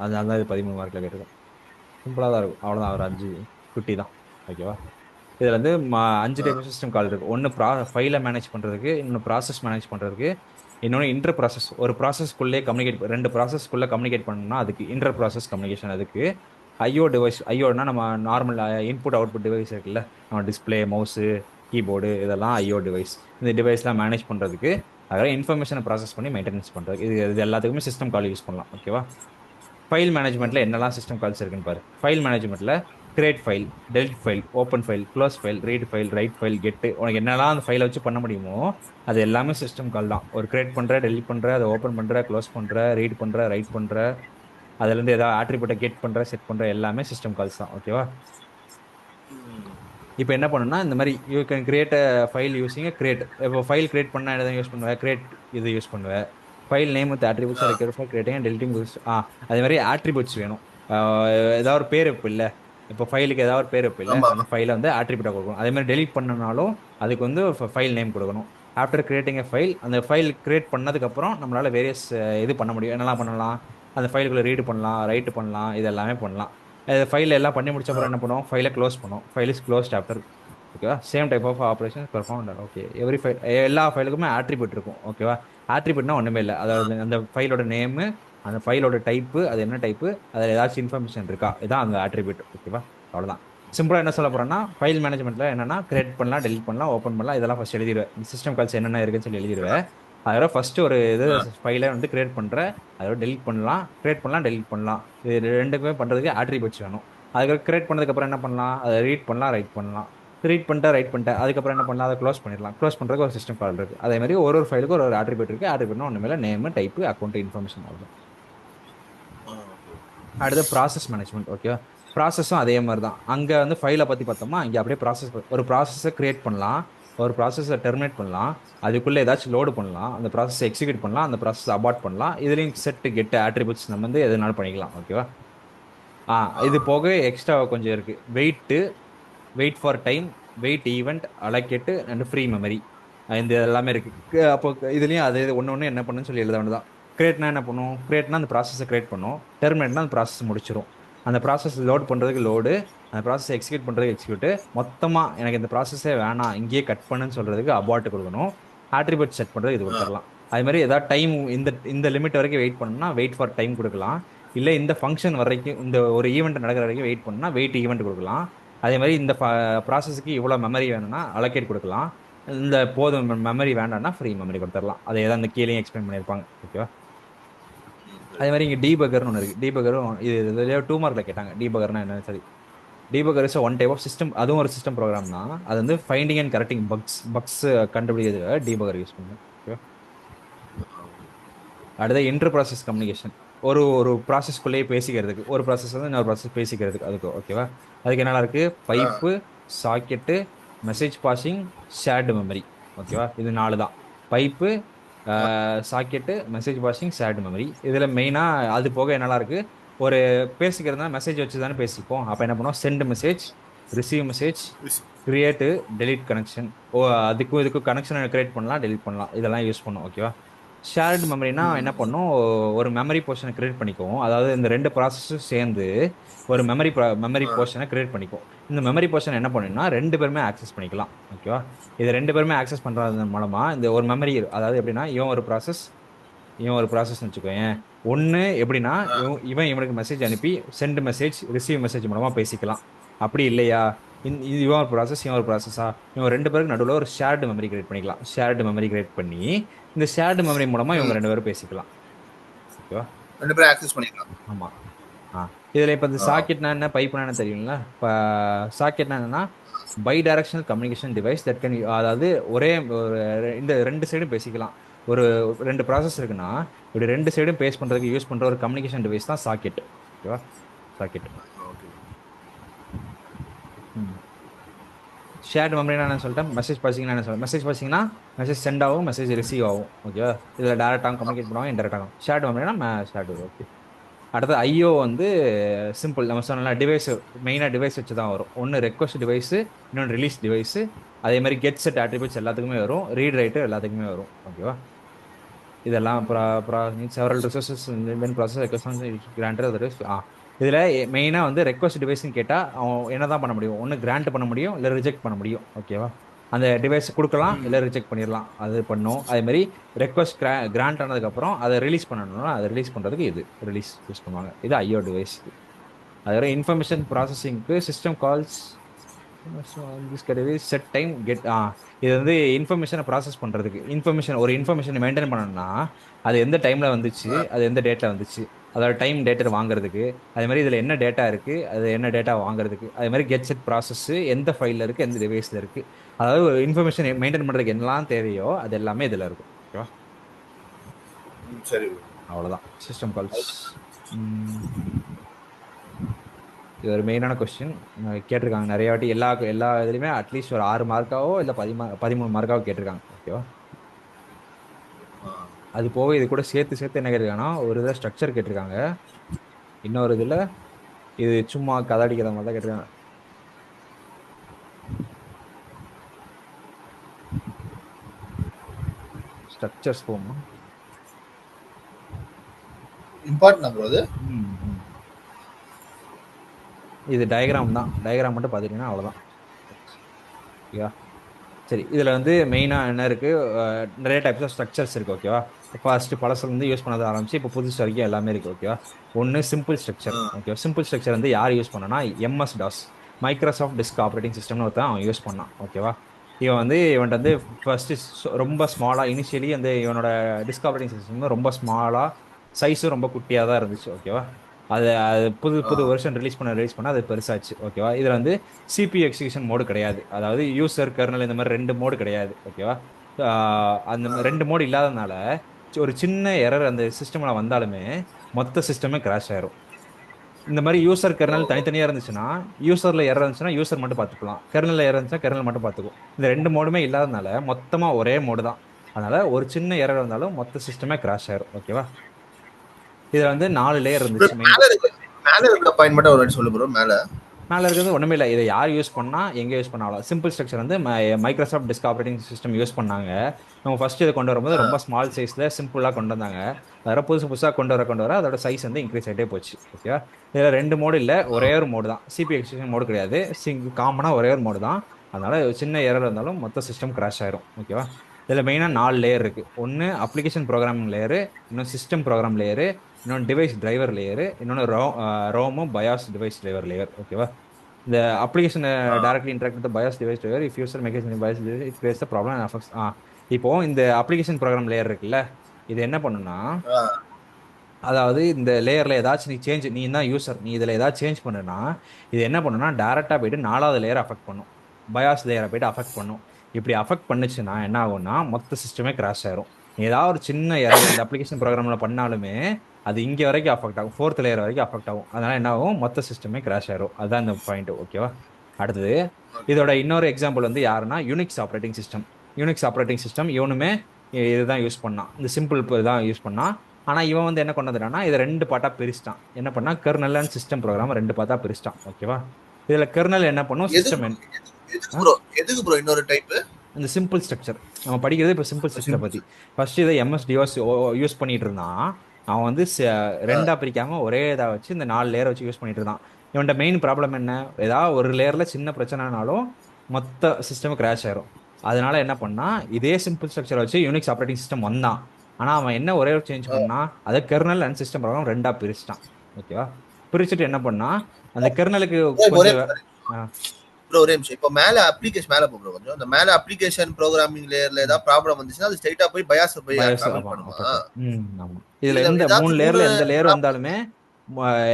அதனால தான் இது 13 மார்க்ல கேட்டிருக்கோம். சிம்பிளா தான் இருக்கும், அவ்வளவுதான். ஒரு 5 குட்டி தான். ஓகேவா? இதுல வந்து 5 டைப் சிஸ்டம் கால் இருக்கு. ஒன்னு ஃபைலை மேனேஜ் பண்றதுக்கு, இன்னொன்று ப்ராசஸ் மேனேஜ் பண்றதுக்கு, இன்னொன்று இன்டர் ப்ராசஸ். ஒரு ப்ராசஸ்க்குள்ளே கம்யூனிகேட், ரெண்டு ப்ராசஸ்க்குள்ள கம்யூனிகேட் பண்ணணும்னா அதுக்கு இன்டர் ப்ராசஸ் கம்யூனிகேஷன். அதுக்கு ஐஓ டிவைஸ், ஐஓனா நம்ம நார்மல் இன்புட் அவுட்புட் டிவைஸ் இருக்குல்ல, நம்ம டிஸ்பிளே, மவுஸு, கீபோர்டு, இதெல்லாம் ஐஓ டிவைஸ். இந்த டிவைஸ்லாம் மேனேஜ் பண்றதுக்கு, அதெல்லாம் இன்ஃபர்மேஷனை ப்ராசஸ் பண்ணி மெயின்டெனன்ஸ் பண்றது, இது எல்லாத்துக்குமே சிஸ்டம் கால் யூஸ் பண்ணலாம். ஓகேவா? ஃபைல் மேனேஜ்மெண்ட்ல என்னெல்லாம் சிஸ்டம் கால்ஸ் இருக்குன்னு பாரு. ஃபைல் மேனேஜ்மெண்ட்ல create file, delete file, open file, close file, read file, write file, get, உனக்கு என்னெல்லாம் அந்த ஃபைலை வச்சு பண்ண முடியுமோ அது எல்லாமே சிஸ்டம் கால் தான். ஒரு கிரியேட் பண்ற, டெலிட் பண்ற, அதை ஓப்பன் பண்ற, க்ளோஸ் பண்ற, ரீட் பண்ற, ரைட் பண்ற, அதுல இருந்து ஏதாவது ஆட்ரிபியூட்டை கெட் பண்ற, செட் பண்ற, எல்லாமே சிஸ்டம் கால்ஸ் தான். ஓகேவா? இப்போ என்ன பண்ணணும்னா, இந்த மாதிரி you can create a file using create. இப்போ ஃபைல் கிரியேட் பண்ணா எதை யூஸ் பண்ணுவேன்? கிரியேட் இது யூஸ் பண்ணுவேன். File name with attributes R required for creating and deleting use. அதே மாதிரி ஆட்ரிபியூட்ஸ் வேணும். ஏதாவது ஒரு பேர் வைப்பு இல்லை, இப்போ ஃபைலுக்கு ஏதாவது ஒரு பேர் வைப்பு இல்லை, ஆமா. அந்த ஃபைலை வந்து ஆட்ரிபியூட்டாக கொடுக்கணும். அதே மாதிரி டெலிட் பண்ணனாலும் அதுக்கு வந்து ஃபைல் நேம் கொடுக்கணும். ஆஃப்டர் கிரியேட்டிங் எ ஃபைல், அந்த ஃபைல் கிரியேட் பண்ணதுக்கப்புறம் நம்மளால வேரியஸ் இது பண்ண முடியும். என்னெல்லாம் பண்ணலாம்? அந்த ஃபைலுக்குள்ள ரீடு பண்ணலாம், ரைட் பண்ணலாம், இது எல்லாமே பண்ணலாம். ஃபைல் எல்லாம் பண்ணி முடிச்ச அப்புறம் என்ன பண்ணுவோம்? ஃபைலை க்ளோஸ் பண்ணுவோம். File is closed after. ஓகேவா? Same type of operation perform. Okay, every file, எல்லா ஃபைலுக்குமே ஆட்ரிபியூட் இருக்கும். ஓகேவா? ஆட்ரிபியூட்னா ஒன்றுமே இல்லை, அதாவது அந்த ஃபைலோட நேமு, அந்த ஃபைலோட டைப்பு, அது என்ன டைப்பு, அதில் ஏதாச்சும் இன்ஃபர்மேஷன் இருக்கா, இதான் அந்த ஆட்ரிபியூட். ஓகேவா? அவ்வளோதான். சிம்பிளாக என்ன சொல்ல போறேன்னா, ஃபைல் மேனேஜ்மெண்ட்ல என்னன்னா கிரியேட் பண்ணலாம், டெலிட் பண்ணலாம், ஓப்பன் பண்ணலாம், இதெல்லாம் ஃபர்ஸ்ட் எழுதிடுவேன். சிஸ்டம் கால்ஸ் என்னென்ன இருக்குன்னு சொல்லி எழுதிடுவேன். அதோட ஃபர்ஸ்ட் ஒரு இது ஃபைலை வந்து கிரியேட் பண்றேன், அதோட டெலிட் பண்ணலாம், கிரியேட் பண்ணலாம், டெலிட் பண்ணலாம், இது ரெண்டுக்குமே பண்றதுக்கு ஆட்ரிபியூட்ஸ் வேணும். அதுக்கு கிரியேட் பண்ணதுக்கு அப்புறம் என்ன பண்ணலாம்? அதை ரீட் பண்ணலாம், ரைட் பண்ணலாம். ரீட் பண்ணிட்டேன், ரைட் பண்ணிட்டேன், அதுக்கப்புறம் என்ன பண்ணலாம்? அதை க்ளோஸ் பண்ணிடலாம். க்ளோஸ் பண்ணுறதுக்கு ஒரு சிஸ்டம் கால் இருக்கு. அதே மாதிரி ஒரு ஒரு ஃபைலுக்கு ஒரு ஆட்ரிபியூட் இருக்கு. ஆட்ரிபியூட்னா ஒன்று மேலே நேம், டைப், அக்கௌண்ட் இன்ஃபர்மேஷன் ஆகும். அடுத்து ப்ராசஸ் மேனேஜ்மெண்ட். ஓகேவா? ப்ராசஸும் அதே மாதிரி தான். அங்கே வந்து ஃபைலை பற்றி பார்த்தோமா, இங்கே அப்படியே ப்ராசஸ், ஒரு ப்ராசஸை கிரியேட் பண்ணலாம், ஒரு ப்ராசஸை டெர்மினேட் பண்ணலாம், அதுக்குள்ளே ஏதாச்சும் லோடு பண்ணலாம், அந்த ப்ராசஸை எக்ஸிக்யூட் பண்ணலாம், அந்த ப்ராசஸ் அபார்ட் பண்ணலாம். இதுலேயும் செட், கெட், ஆட்ரிபியூட்ஸ் நம்ம வந்து எதுனாலும் பண்ணிக்கலாம். ஓகேவா? இது போக எக்ஸ்ட்ரா கொஞ்சம் இருக்கு. Wait for time, wait event, allocate and free memory, இந்த எல்லாமே இருக்கு. அப்போ இதுலயும் அது ஒன்று ஒன்று என்ன பண்ணுன்னு சொல்லி எழுத வேண்டியதான். கிரியேட்னா என்ன பண்ணும்? கிரியேட்னா அந்த ப்ராசஸை கிரியேட் பண்ணும். டெர்மினேட்னா அந்த ப்ராசஸ் முடிச்சிடும். அந்த ப்ராசஸ் லோட் பண்ணுறதுக்கு லோடு, அந்த ப்ராசஸ் எக்ஸிக்யூட் பண்ணுறதுக்கு எக்ஸிக்யூட். மொத்தமாக எனக்கு இந்த ப்ராசஸே வேணாம், இங்கேயே கட் பண்ணுன்னு சொல்றதுக்கு அபார்ட் கொடுக்கணும். ஆட்ரிபியூட் செட் பண்ணுறது இது கொடுத்துடலாம். அது மாதிரி ஏதாவது டைம், இந்த இந்த லிமிட் வரைக்கும் வெயிட் பண்ணணும்னா வெயிட் ஃபார் டைம் கொடுக்கலாம். இல்லை இந்த ஃபங்க்ஷன் வரைக்கும், இந்த ஒரு ஈவெண்ட் நடக்கிற வரைக்கும் வெயிட் பண்ணணும்னா வெயிட் ஈவெண்ட் கொடுக்கலாம். அதே மாதிரி இந்த ப்ராசஸுக்கு இவ்வளோ மெமரி வேணும்னா அலோகேட் கொடுக்கலாம். இந்த போதும் மெமரி வேண்டாம்னா ஃப்ரீ மெமரி கொடுத்துடலாம். அதை ஏதாவது அந்த கீழே எக்ஸ்பிளைன் பண்ணியிருப்பாங்க. ஓகேவா? அதே மாதிரி இங்கே டீபகர்னு ஒன்று இருக்குது. டீபகரும் இது 2 மார்க்ல கேட்டாங்க. டீபகர்னா என்னன்னு சரி. Debugger is one type of system, அதுவும் ஒரு சிஸ்டம் ப்ரோக்ராம் தான். அது வந்து ஃபைண்டிங் அண்ட் கரெக்டிங் பக்ஸ் கண்டுபிடிக்கிறது டீபகர் யூஸ் பண்ணுங்க. ஓகேவா? அடுத்த இன்டர் ப்ராசஸ் கம்யூனிகேஷன். ஒரு ஒரு ப்ராசஸ்க்குள்ளேயே பேசிக்கிறதுக்கு, ஒரு ப்ராசஸ் வந்து இன்னொரு ப்ராசஸ் பேசிக்கிறதுக்கு, அதுக்கு. ஓகேவா? அதுக்கு என்னெல்லாம் இருக்கு? Pipe, socket, message passing, shared memory. ஓகேவா? இது 4 தான். Pipe, socket, message passing, shared memory. இதில் மெயினாக அது போக என்னெல்லாம் இருக்கு? ஒரு பேசிக்கிறதுனா மெசேஜ் வச்சு தானே பேசிப்போம். அப்போ என்ன பண்ணுவோம்? Send message, receive message, create, delete connection. அதுக்கும் இதுக்கும் கனெக்ஷன் கிரியேட் பண்ணலாம், டெலிட் பண்ணலாம், இதெல்லாம் யூஸ் பண்ணும். ஓகேவா? ஷேர்டு மெமரினா என்ன பண்ணும்? ஒரு மெமரி போர்ஷனை கிரியேட் பண்ணிக்குவோம். அதாவது இந்த ரெண்டு ப்ராசஸும் சேர்ந்து ஒரு மெமரி போர்ஷனை கிரியேட் பண்ணிக்குவோம். இந்த மெமரி போர்ஷன் என்ன பண்ணுன்னா ரெண்டு பேருமே ஆக்சஸ் பண்ணிக்கலாம். ஓகேவா? இது ரெண்டு பேருமே ஆக்சஸ் பண்றது மூலமா இந்த ஒரு மெமரி, அதாவது எப்படின்னா இவன் ஒரு ப்ராசஸ் வச்சுக்கோயேன். ஒன்று எப்படின்னா இவன் இவனுக்கு மெசேஜ் அனுப்பி சென்ட் மெசேஜ், ரிசீவ் மெசேஜ் மூலமா பேசிக்கலாம். அப்படி இல்லையா, இவன் ஒரு ப்ராசஸ், இவன் ஒரு ப்ராசஸா, இவன் ரெண்டு பேருக்கு நடுவில் ஒரு ஷேர்டு மெமரி கிரியேட் பண்ணிக்கலாம். ஷேர்டு மெமரி கிரியேட் பண்ணி இந்த ஷேர்டு மெமரி மூலமா இவங்க ரெண்டு பேரும் பேசிக்கலாம். ஓகேவா? ரெண்டு பேரும் ஆக்சஸ் பண்ணிக்கலாம். ஆமா. இதுல இப்ப இந்த சாக்கெட்னா என்ன, பைப்னா என்ன தெரியுங்களா? இப்போ சாக்கெட்னா என்னன்னா bidirectional communication device that can, அதாவது ஒரே இந்த ரெண்டு சைடும் பேசிக்கலாம். ஒரு ரெண்டு ப்ராசஸ் இருக்குன்னா இப்படி ரெண்டு சைடும் பேஸ் பண்றதுக்கு யூஸ் பண்ற ஒரு கம்யூனிகேஷன் டிவைஸ் தான் சாக்கெட். ஓகேவா? சாக்கெட். ஷேர்ட் மெமரினா என்ன சொல்லிட்டேன், மெசேஜ் பாசிங்னா என்ன சொல்றேன், மெசேஜ் பாசிங்னா மெசேஜ் சென்ட் ஆகும், மெசேஜ் ரிசீவ் ஆகும். ஓகேவா, இதில் டேரெக்டாக கம்யூனிகேட் பண்ணுவாங்க, இன்டெரக்டாகும். ஷேர்ட் மெமரினா ஷேர்ட். ஓகே. அடுத்து ஐஓ வந்து சிம்பிள், நம்ம சொன்ன டிவைஸ், மெயினாக டிவைஸ் வச்சு தான் வரும். ஒன்று ரெக்வஸ்ட் டிவைஸு, இன்னொன்று ரிலீஸ் டிவைஸு. அதே மாதிரி கெட் செட் ஆட்ரிபியூட்ஸ் எல்லாத்துக்குமே வரும், ரீட் ரைட்டு எல்லாத்துக்குமே வரும். ஓகேவா, இதெல்லாம் several resources when process granted other. இதில் மெயினாக வந்து ரெக்வஸ்ட் டிவைஸ்னு கேட்டால் அவன் என்ன தான் பண்ண முடியும், ஒன்று கிராண்ட் பண்ண முடியும், இல்லை ரிஜெக்ட் பண்ண முடியும். ஓகேவா, அந்த டிவைஸ் கொடுக்கலாம், இல்லை ரிஜெக்ட் பண்ணிடலாம், அது பண்ணும். அதே மாதிரி ரெக்வஸ்ட் கிராண்ட் ஆனதுக்கப்புறம் அதை ரிலீஸ் பண்ணணும்னா அதை ரிலீஸ் பண்ணுறதுக்கு இது ரிலீஸ் யூஸ் பண்ணுவாங்க. இது ஐஓ டிவைஸ். அதுவரை இன்ஃபர்மேஷன் ப்ராசஸிங்க்கு system calls set time get. இது வந்து இன்ஃபர்மேஷனை ப்ராசஸ் பண்ணுறதுக்கு, ஒரு இன்ஃபர்மேஷனை மெயின்டைன் பண்ணணும்னா அது எந்த டைமில் வந்துச்சு, அது எந்த டேட்டில் வந்துச்சு, அதோட டைம் டேட்டை வாங்குறதுக்கு. அதே மாதிரி இதில் என்ன டேட்டா இருக்குது, அது என்ன டேட்டா வாங்குறதுக்கு. அதே மாதிரி கெட் செட் ப்ராசஸ் எந்த ஃபைலில் இருக்குது, எந்த டிவைஸில் இருக்குது. அதாவது ஒரு இன்ஃபர்மேஷன் மெயின்டைன் பண்ணுறதுக்கு என்னெல்லாம் தேவையோ அது எல்லாமே இதில் இருக்கும். ஓகேவா, சரி, அவ்வளோதான் சிஸ்டம் கால்ஸ். இது ஒரு மெயினான கொஸ்டின் கேட்டிருக்காங்க நிறைய வாட்டி. எல்லா இதுலையுமே அட்லீஸ்ட் ஒரு 6 மார்க்காவோ இல்லை 13 மார்க்காவோ கேட்டிருக்காங்க. ஓகேவா, அது போக இது கூட சேர்த்து என்ன கேட்டிருக்காங்கன்னா, ஒரு இதில் ஸ்ட்ரக்சர் கேட்டிருக்காங்க, இன்னொரு இதில் இது சும்மா கதை அடிக்கிற மாதிரி தான் கேட்டிருக்காங்க. ஸ்ட்ரக்சர்ஸ் போமா இம்பார்ட்டன்ட் ப்ரோ அது. இது டயக்ராம் தான், டயக்ராம் மட்டும் பார்த்துட்டீங்கன்னா அவ்வளோதான். ஓகேவா, சரி. இதில் வந்து மெயினாக என்ன இருக்குது, நிறைய டைப்ஸ் ஆஃப் ஸ்ட்ரக்சர்ஸ் இருக்குது. ஓகேவா, ஃபர்ஸ்ட்டு பழசுலேருந்து யூஸ் பண்ணது ஆரம்பிச்சு இப்போ புதுசு வரைக்கும் எல்லாமே இருக்குது. ஓகேவா, ஒன்று சிம்பிள் ஸ்ட்ரக்சர். ஓகேவா, சிம்பிள் ஸ்ட்ரக்சர் வந்து யார் யூஸ் பண்ணனா, MS DOS, Microsoft disk operating சிஸ்டம்னு ஒருத்தன் அவன் யூஸ் பண்ணான். ஓகேவா, இவன்ட்டு வந்து ஃபர்ஸ்ட்டு ரொம்ப ஸ்மாலாக, இனிஷியலி வந்து இவனோட டிஸ்க் ஆப்ரேட்டிங் சிஸ்டம் ரொம்ப ஸ்மாலாக, சைஸும் ரொம்ப குட்டியாக தான் இருந்துச்சு. ஓகேவா, அது புது வருஷன் ரிலீஸ் பண்ண அது பெருசாச்சு. ஓகேவா, இதில் வந்து சிபி எக்ஸிகியூஷன் மோடு கிடையாது, அதாவது யூசர் கர்னல் இந்த மாதிரி 2 மோடு கிடையாது. ஓகேவா, அந்த 2 மோடு இல்லாததுனால ஒரு சின்ன எரர் அந்த சிஸ்டமில் வந்தாலுமே மொத்த சிஸ்டமே கிராஷ் ஆயிரும். இந்த மாதிரி யூசர் கர்னல் தனித்தனியாக இருந்துச்சுன்னா, யூசரில் எரர் இருந்துச்சுன்னா யூசர் மட்டும் பார்த்துக்கலாம், கர்னலில் எரர் இருந்துச்சுன்னா கர்னல் மட்டும் பார்த்துக்கும். இந்த 2 மோடுமே இல்லாததுனால மொத்தமாக ஒரே மோடு தான். அதனால ஒரு சின்ன எரர் வந்தாலும் மொத்த சிஸ்டமே கிராஷ் ஆயிரும். ஓகேவா, இதில் வந்து 4 லேயர் இருந்துச்சு. மேல இருக்கிற பாயிண்ட் மட்டும் ஒரு வாட்டி சொல்லு ப்ரோ. மேலே இருக்கிறது ஒன்றுமே இல்லை, இதை யார் யூஸ் பண்ணால் எங்கே யூஸ் பண்ணாலும். சிம்பிள் ஸ்ட்ரக்சர் வந்து Microsoft disk operating system use பண்ணாங்க. நம்ம ஃபர்ஸ்ட் இதை கொண்டு வரும்போது ரொம்ப ஸ்மால் சைஸில் சிம்பிளாக கொண்டு வந்தாங்க. வேறு புதுசாக கொண்டு வர அதோட சைஸ் வந்து இன்க்ரீஸ் ஆகிட்டே போச்சு. ஓகேவா, இதில் 2 மோடு இல்லை, ஒரே ஒரு மோடு தான். சிபி எக்ஸ்டென்ஷன் மோடு கிடையாது, காமனாக ஒரே ஒரு மோடு தான். அதனால சின்ன எரர் இருந்தாலும் மொத்த சிஸ்டம் கிராஷ் ஆயிரும். ஓகேவா, இதில் மெயினாக 4 லேயர் இருக்குது. ஒன்று அப்ளிகேஷன் ப்ரோக்ராமிங் லேயரு, இன்னொன்று சிஸ்டம் ப்ரோக்ராம் லேயரு, இன்னொன்று டிவைஸ் டிரைவர் லேயரு, இன்னொன்று ரோமும் பயாஸ் டிவைஸ் டிரைவர் லேயர். ஓகேவா, இந்த application directly interact with BIOS device driver if user makes BIOS device it creates the problem and affects. இப்போ இந்த application program layer இருக்குல்ல, இது என்ன பண்ணுன்னா, அதாவது இந்த லேயரில் ஏதாச்சும் நீ தான் யூசர், நீ இதில் ஏதாச்சும் சேஞ்ச் பண்ணுனா இது என்ன பண்ணுன்னா டேரெக்டாக போயிட்டு 4வது லேயரை அஃபெக்ட் பண்ணும், பயாஸ் லேயரை போயிட்டு அஃபெக்ட் பண்ணும். இப்படி அஃபெக்ட் பண்ணுச்சுன்னா என்ன ஆகும்னா மொத்த சிஸ்டமே கிராஷ் ஆயிரும். ஏதாவது ஒரு சின்ன எரர் இந்த அப்ளிகேஷன் ப்ரோக்ராமில் பண்ணாலுமே அது இங்கே வரைக்கும் அஃபெக்ட் ஆகும், 4th லேயர் வரைக்கும் அஃபெக்ட் ஆகும். அதனால என்ன ஆகும், மொத்த சிஸ்டமே கிராஷ் ஆயிரும். அதுதான் இந்த பாயிண்ட். ஓகேவா, அடுத்தது இதோட இன்னொரு எக்ஸாம்பிள் வந்து யாருன்னா யூனிக்ஸ் ஆப்ரேட்டிங் சிஸ்டம். இவனுமே இதுதான் யூஸ் பண்ணான், இந்த சிம்பிள் தான் யூஸ் பண்ணான். ஆனால் இவன் வந்து என்ன பண்ணதுனா இதை 2 பார்ட்டாக பிரிச்சிட்டான். என்ன பண்ணா, கர்னல் அண்ட் சிஸ்டம் ப்ரோக்ராம் 2 பார்ட்டாக பிரிச்சிட்டான். ஓகேவா, இதில் கர்னல் என்ன பண்ணும், சிஸ்டம் எதுக்கு ப்ரோ இன்னொரு டைப், இந்த சிம்பிள் ஸ்ட்ரக்சர் நம்ம படிக்கிறது. இப்போ சிம்பிள் ஸ்ட்ரக்சர் பற்றி ஃபர்ஸ்ட் இதை எம்எஸ் டிவாஸ் யூஸ் பண்ணிட்டு இருந்தான். அவன் வந்து 2ஆக பிரிக்காம ஒரே இதாக வச்சு இந்த 4 லேயரை வச்சு யூஸ் பண்ணிட்டு இருந்தான். இவன்ட மெயின் ப்ராப்ளம் என்ன, ஏதாவது ஒரு லேயரில் சின்ன பிரச்சனைனாலும் மொத்த சிஸ்டம் கிராஷ் ஆயிரும். அதனால என்ன பண்ணா, இதே சிம்பிள் ஸ்ட்ரக்சரை வச்சு யூனிக்ஸ் ஆப்ரேட்டிங் சிஸ்டம் வந்தான். ஆனால் அவன் என்ன ஒரே சேஞ்ச் பண்ணா, அதை கெர்னல் அண்ட் சிஸ்டம் ப்ரோக்ராம் 2ஆக பிரிச்சிட்டான். ஓகேவா, பிரிச்சுட்டு என்ன பண்ணா, அந்த கெர்னலுக்கு ப்ரோ ஒரே நிமிஷம். இப்போ மேல அப்ளிகேஷன் மேல போ ப்ரோ, கொஞ்சம் அந்த மேல அப்ளிகேஷன் ப்ரோகிராமிங் லேயர்ல ஏதாவது ப்ராப்ளம் வந்துச்சுன்னா அது ஸ்ட்ரைட்டா போய் பயாஸ் போய் பண்ணுமா? ஆமா, இதுல எந்த 3 லேயர்ல எந்த லேயர் வந்தாலுமே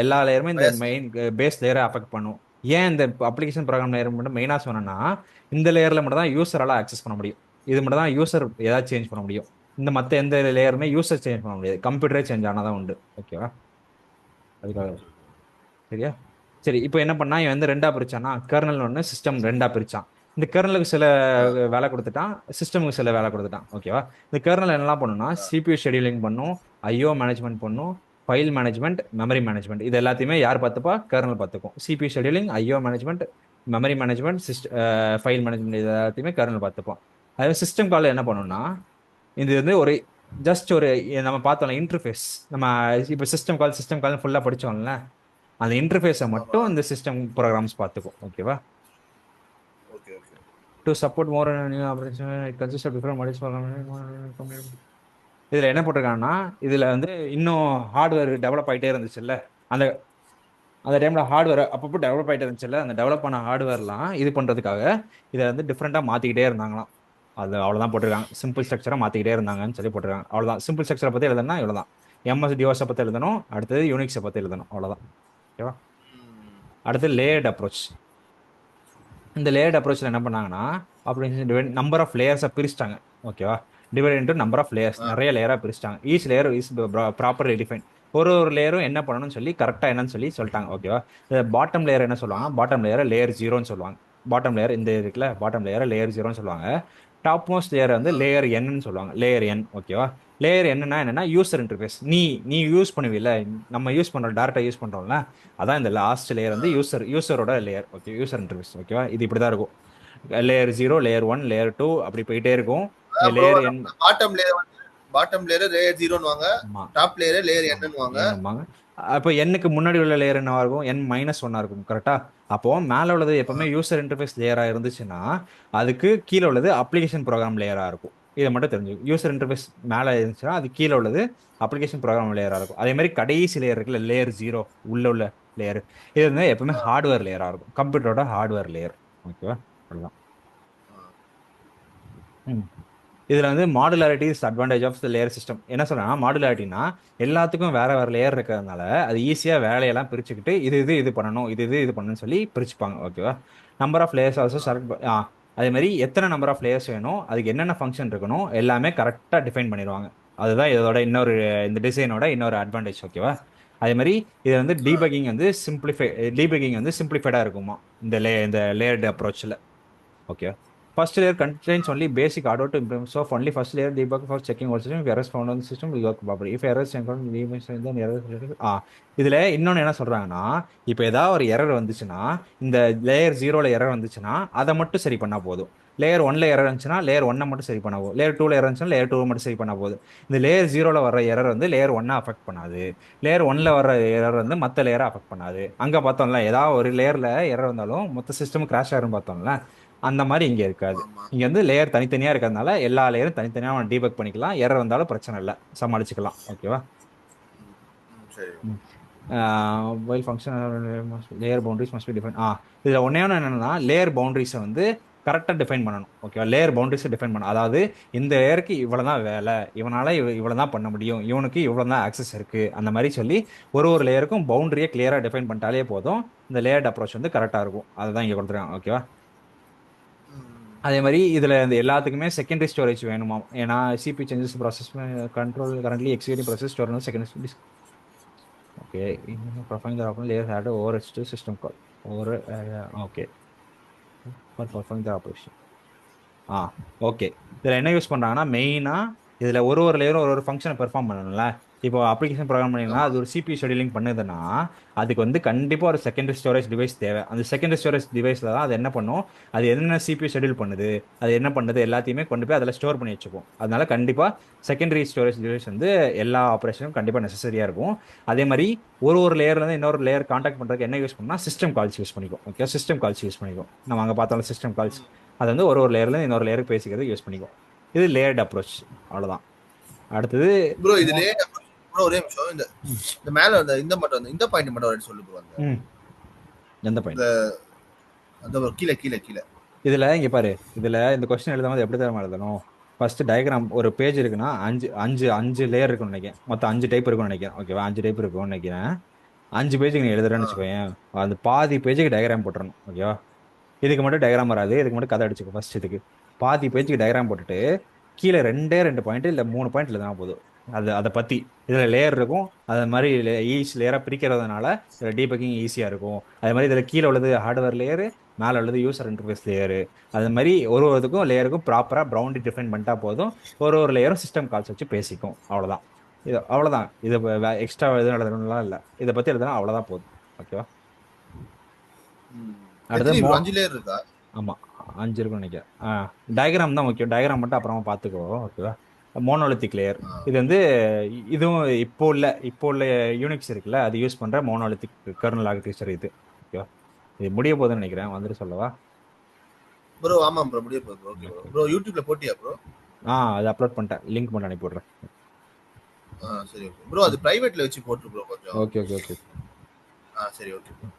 எல்லா லேயருமே இந்த மெயின் பேஸ் லேயரை அஃபெக்ட் பண்ணும். ஏன் இந்த அப்ளிகேஷன் ப்ரோக்ராம் லேயர் மட்டும் மெயினா சொன்னா, இந்த லேயர்ல மட்டும் தான் யூசரால ஆக்சஸ் பண்ண முடியும். இது மட்டும் தான் யூசர் ஏதாவது சேஞ்ச் பண்ண முடியும். இந்த மற்ற எந்த லேயருமே யூசர் சேஞ்ச் பண்ண முடியாது, கம்ப்யூட்டரே சேஞ்ச் ஆனாதான் உண்டு. ஓகேவா, அதுக்காக சரியா. சரி, இப்போ என்ன பண்ணா, இவன் வந்து 2ஆக பிரிச்சானா, கர்னல் ஒன்று சிஸ்டம் 2ஆக பிரிச்சான். இந்த கர்னலுக்கு சில வேலை கொடுத்துட்டான், சிஸ்டமுக்கு சில வேலை கொடுத்துட்டான். ஓகேவா? இந்த கர்னல் என்னெல்லாம் பண்ணும்னா சிபியூ ஷெடியூலிங் பண்ணும், ஐஓ மேனேஜ்மெண்ட் பண்ணும், ஃபைல் மேனேஜ்மெண்ட், மெமரி மேனேஜ்மெண்ட். இது எல்லாத்தையுமே யார் பார்த்துப்பா? கர்னல் பார்த்துக்கும். CPU scheduling, IO management, memory management, file management, இது எல்லாத்தையுமே கர்னல் பார்த்துப்போம். அதே சிஸ்டம் கால் என்ன பண்ணும்னா, இது வந்து ஒரு ஜஸ்ட் ஒரு நம்ம பார்த்தோம்ல இன்டர்ஃபேஸ். நம்ம இப்போ சிஸ்டம் கால் ஃபுல்லாக படிச்சோம்ல, அந்த இன்டர்ஃபேஸை ஆமா. மட்டும் இந்த சிஸ்டம் ப்ரோக்ராம்ஸ் பார்த்துக்கும். ஓகேவா? Okay okay. To support more new operation it consist of different modules. இதுல என்ன போட்டிருக்காங்கன்னா, இதுல வந்து இன்னும் ஹார்ட்வேர் டெவலப் ஆயிட்டே இருந்துச்சுல்ல, அந்த அந்த டைம்ல ஹார்ட்வேர் அப்பப்போ டெவலப் ஆயிட்டே இருந்துச்சுல்ல, அந்த டெவலப் பண்ண ஹார்ட்வேர்லாம் இது பண்றதுக்காக இதை வந்து டிஃப்ரெண்டா மாத்திக்கிட்டே இருந்தாங்களாம். அது அவ்வளவுதான் போட்டிருக்காங்க. சிம்பிள் ஸ்ட்ரக்சரா மாத்திக்கிட்டே இருந்தாங்கன்னு சொல்லி போட்டிருக்காங்க. அவ்வளவுதான். சிம்பிள் ஸ்ட்ரக்சரை பத்தி எழுதணும்னா இவ்வளவுதான். எம்எஸ் டிஓஎஸ் பத்தி எழுதணும், அடுத்தது யூனிக்ஸை பத்தி எழுதணும், அவ்வளவுதான். ஓகேவா? அடுத்து லேயர்ட் அப்ரோச். இந்த லேயர்ட் அப்ரோச்சில் என்ன பண்ணாங்கன்னா, அப்படி நம்பர் ஆஃப் லேயர்ஸை பிரிச்சிட்டாங்க. ஓகேவா? Divide into number of layers, நிறைய லேயராக பிரிச்சிட்டாங்க. Each layer is properly define. ஒரு லேயரும் என்ன பண்ணணும்னு சொல்லி கரெக்டாக என்னன்னு சொல்லி சொல்லிட்டாங்க. ஓகேவா? பாட்டம் லேயர் என்ன சொல்லுவாங்க? பாட்டம் லேயரை லேயர் ஜீரோன்னு சொல்லுவாங்க. பாட்டம் லேயர் இந்த இருக்குல்ல, பாட்டம் லேயரை லேயர் ஜீரோன்னு சொல்லுவாங்க. டாப் மோஸ்ட் லேயர் வந்து லேயர் என்னு சொல்லுவாங்க. லேயர் என். ஓகேவா? லேயர் என்னன்னா யூசர் இன்டர்ஃபேஸ். நீ யூஸ் பண்ணுவீல்ல, நம்ம யூஸ் பண்றோம், டேரக்டா யூஸ் பண்றோம்ல, அதான் இந்த லாஸ்ட் லேயர் வந்து யூசரோட லேயர். Okay, user interface. ஓகேவா? இது இப்படிதான் இருக்கும். லேயர் 0, லேயர் 1, லேயர் 2 அப்படி போயிட்டே இருக்கும். ப்ரோ லேயர் என். பாட்டம் லேயர் லேயர் 0ன்னு வாங்க, டாப் லேயர் லேயர் என்னன்னு வாங்க. அப்போ எண்ணுக்கு முன்னாடி உள்ள லேயர் என்னவா இருக்கும்? n -1 இருக்கும். கரெக்டா? அப்போ மேல உள்ளது எப்பவுமே யூசர் இன்டர்ஃபேஸ் லேயரா இருந்துச்சுன்னா, அதுக்கு கீழே உள்ளது அப்ளிகேஷன் ப்ரோக்ராம் லேயரா இருக்கும். இதை மட்டும் தெரிஞ்சு, யூசர் இன்டர்ஃபேஸ் மேல இருந்துச்சுன்னா அது கீழே உள்ளது அப்ளிகேஷன் ப்ரோக்ராம் லேயரா இருக்கும். அதே மாதிரி கடைசி லேயர் இருக்குல்ல, லேயர் 0 உள்ள லேயர், இது வந்து எப்பவுமே ஹார்ட்வேர் லேயரா இருக்கும். கம்ப்யூட்டரோட ஹார்ட்வேர் லேயர். ஓகேவா? அவ்வளவுதான். இதுல வந்து modularity is advantage of the layer system. என்ன சொல்றேன்னா, மாடுலாரிட்டினா எல்லாத்துக்கும் வேற வேற லேயர் இருக்கிறதுனால அது ஈஸியா வேலையெல்லாம் பிரிச்சுக்கிட்டு இது பண்ணணும், இது பண்ணணும்னு சொல்லி பிரிச்சுப்பாங்க. ஓகேவா? நம்பர் ஆஃப் லேயர்ஸ் ஆல்சோ அதே மாதிரி எத்தனை நம்பர் ஆஃப் லேயர்ஸ் வேணும், அதுக்கு என்னென்ன ஃபங்க்ஷன் இருக்கணும், எல்லாமே கரெக்டாக டிஃபைன் பண்ணிடுவாங்க. அதுதான் இதோட இன்னொரு, இந்த டிசைனோட இன்னொரு அட்வான்டேஜ். ஓகேவா? அதே மாதிரி இது வந்து டீபக்கிங் வந்து சிம்பிளிஃபைடாக இருக்குமா இந்த லேயர்டு அப்ரோச்சில். Okay. First layer contains only basic hardware to implement. So only first layer debug for checking all system. If errors found on the system will work properly. If errors encountered, then errors. இதுல இன்னொன்னு என்ன சொல்றாங்கன்னா, இப்போ ஏதாவது ஒரு error வந்துச்சுன்னா, இந்த layer 0ல error வந்துச்சுன்னா அதை மட்டும் சரி பண்ணா போதும். லேயர் 1ல எரர் இருந்துச்சுன்னா லேயர் 1 மட்டும் சரி பண்ணா போதும். லேயர் 2ல எரர் இருந்துச்சுன்னா லேயர் 2 மட்டும் சரி பண்ணா போதும். இந்த லேயர் 0ல வர எரர் வந்து லேயர் 1 அஃபெக்ட் பண்ணாது. லேயர் 1ல வர எரர் வந்து மற்ற லேயரை அஃபெக்ட் பண்ணாது. அங்க பார்த்தோம்ல, ஏதாவது ஒரு லேயர்ல எரர் வந்தாலும் மொத்த சிஸ்டம் கிராஷ் ஆகும் பார்த்தோம்ல, அந்த மாதிரி இங்க இருக்காது. இங்க வந்து லேயர் தனித்தனியா இருக்கிறதுனால எல்லா லேயரும் தனித்தனியா டீபக் பண்ணிக்கலாம். எரர் வந்தாலும் பிரச்சனை இல்லை, சமாளிச்சுக்கலாம். ஓகேவா? While function layer boundaries must be define. இதுல ஒன்னே ஒன்று என்னன்னா, லேயர் பவுண்டரிஸை வந்து கரெக்டாக டிஃபைன் பண்ணணும். ஓகேவா? லேயர் பவுண்டரிஸை டிஃபைன் பண்ணணும். அதாவது இந்த லேயருக்கு இவ்வளவுதான் வேலை, இவனால இவ்வளவுதான் பண்ண முடியும், இவனுக்கு இவ்வளவுதான் ஆக்சஸ் இருக்கு, அந்த மாதிரி சொல்லி ஒரு லேயருக்கும் பவுண்டரியை கிளியரா டிஃபைன் பண்ணிட்டாலே போதும். இந்த லேயர்ட் அப்ரோச் வந்து கரெக்டா இருக்கும். அதுதான் இங்க கொடுத்துருக்காங்க. ஓகேவா? அதே மாதிரி இதுல இந்த எல்லாத்துக்குமே செகண்டரி ஸ்டோரேஜ் வேணுமா? ஏன்னா CP changes process control currently executing process storage secondary. Okay. performing the operation layer had over H2 system call over okay for performing the operation. Okay. இதில் என்ன யூஸ் பண்ணுறாங்கன்னா, மெயினாக இதில் ஒரு லேயரும் ஒரு ஃபங்க்ஷனை பெர்ஃபார்ம் பண்ணணும்ல. இப்போ அப்ளிகேஷன் ப்ரோக்ராம் பண்ணிங்கன்னா அது ஒரு சிபி ஷெடியூலிங் பண்ணுதுன்னா அதுக்கு வந்து கண்டிப்பாக ஒரு செகண்டரி ஸ்டோரேஜ் டிவைஸ் தேவை. அந்த செகண்டரி ஸ்டோரேஜ் டிவைஸில் தான் அது என்ன பண்ணும், அது என்ன சிபி ஷெடியூல் பண்ணுது, அது என்ன பண்ணுது, எல்லாத்தையுமே கொண்டு போய் அதில் ஸ்டோர் பண்ணி வச்சுக்கும். அதனால கண்டிப்பாக செகண்டரி ஸ்டோரேஜ் டிவைஸ் வந்து எல்லா ஆப்ரேஷனும் கண்டிப்பாக நெசசரியாக இருக்கும். அதே மாதிரி ஒரு லேயர்லேருந்து இன்னொரு லேயர் கான்டாக்ட் பண்ணுறதுக்கு என்ன யூஸ் பண்ணால் சிஸ்டம் கால்ஸ் யூஸ் பண்ணிக்கும். ஓகே, சிஸ்டம் கால்ஸ் யூஸ் பண்ணிக்கும். நம்ம அங்கே பார்த்தோம்ல சிஸ்டம் கால்ஸ், அது வந்து ஒரு லேயர்லேருந்து இன்னொரு லேயருக்கு பேசிக்கிறது யூஸ் பண்ணிக்கும். இது லேயர்ட் அப்ரோச். அவ்வளோதான். அடுத்தது ப்ரோ, இது லேயர்ட் அப்ரோச். ப்ரோ ஒரே நிமிஷம், இந்த மேல இந்த மட்டும் இந்த பாயிண்ட் மட்டும் வரேன் சொல்லு ப்ரோ. எந்த பாயிண்ட்? அந்த கீழ கீழ கீழ இதுல இங்க பாரு, இதுல இந்த क्वेश्चन எழுதும்போது எப்படி தெரியுமா எழுதணும்? ஃபர்ஸ்ட் டயக்ராம் ஒரு பேஜ் இருக்குன்னா அஞ்சு லேயர் இருக்குன்னு நினைக்கிறேன். மொத்தம் 5 டைப் இருக்கும்னு நினைக்கிறேன். ஓகேவா? 5 டைப் இருக்கும்னு நினைக்கிறேன். 5 பேஜுக்கு நீ எழுதுறேன்னு வச்சுக்கோயேன், அந்த பாதி பேஜுக்கு டயக்ராம் போட்டுறணும். ஓகேவா? இதுக்கு மட்டும் டயக்ராம் வராது, இதுக்கு மட்டும் கதை அடிச்சுக்கோ. ஃபர்ஸ்ட் இதுக்கு பாதி பேஜுக்கு டயக்ராம் போட்டுட்டு கீழே 2 பாயிண்ட் இல்லை 3 பாயிண்ட் எழுதுனா போதும். அதை பற்றி இதில் லேயர் இருக்கும். அது மாதிரி ஈச் லேயராக பிரிக்கிறதுனால இதில் டீபக்கிங் ஈஸியாக இருக்கும். அது மாதிரி இதில் கீழே உள்ளது ஹார்ட்வேர் லேயரு, மேலே உள்ளது யூசர் இன்டர்ஃபேஸ் லேயரு. அது மாதிரி ஒரு இதுக்கும் லேயருக்கும் ப்ராப்பராக பவுண்டரி டிஃபைன் பண்ணிட்டா போதும். ஒரு லேயரும் சிஸ்டம் கால்ஸ் வச்சு பேசிக்கும். அவ்வளோதான். இது அவ்வளோதான். இது எக்ஸ்ட்ரா எதுவும் எழுதணும்லாம் இல்லை. இதை பற்றி எழுதுனா அவ்வளோதான் போதும். ஓகேவா? அடுத்து 5 லேயர் இருக்கா? ஆமாம், 5 இருக்கும்னு நினைக்கிறேன். டயக்ராம் தான் முக்கியம். டயக்ராம் மட்டும் அப்புறமா பார்த்துக்கோ. ஓகேவா? மோனோலித்திக் லேயர் இது வந்து இதுவும் இப்போ உள்ள யூனிக்ஸ் இருக்குல்ல, அது யூஸ் பண்ணுற மோனோலித்திக் கர்னல் ஆர்கிடெக்சர் இது. ஓகேவா? இது முடிய போகுதுன்னு நினைக்கிறேன். வந்துட்டு சொல்லவா? ப்ரோ ஆமாம் ப்ரோ, முடிய போகுது. Okay bro. ப்ரோ யூடியூப்ல போட்டியா ப்ரோ? அது அப்லோட் பண்ணிட்டேன். லிங்க் மட்டும் அனுப்பி விட்றேன். சரி ஓகே ப்ரோ. அது பிரைவேட்ல வச்சு போட்டு ப்ரோ கொஞ்சம். Okay okay okay. சரி ஓகே ப்ரோ.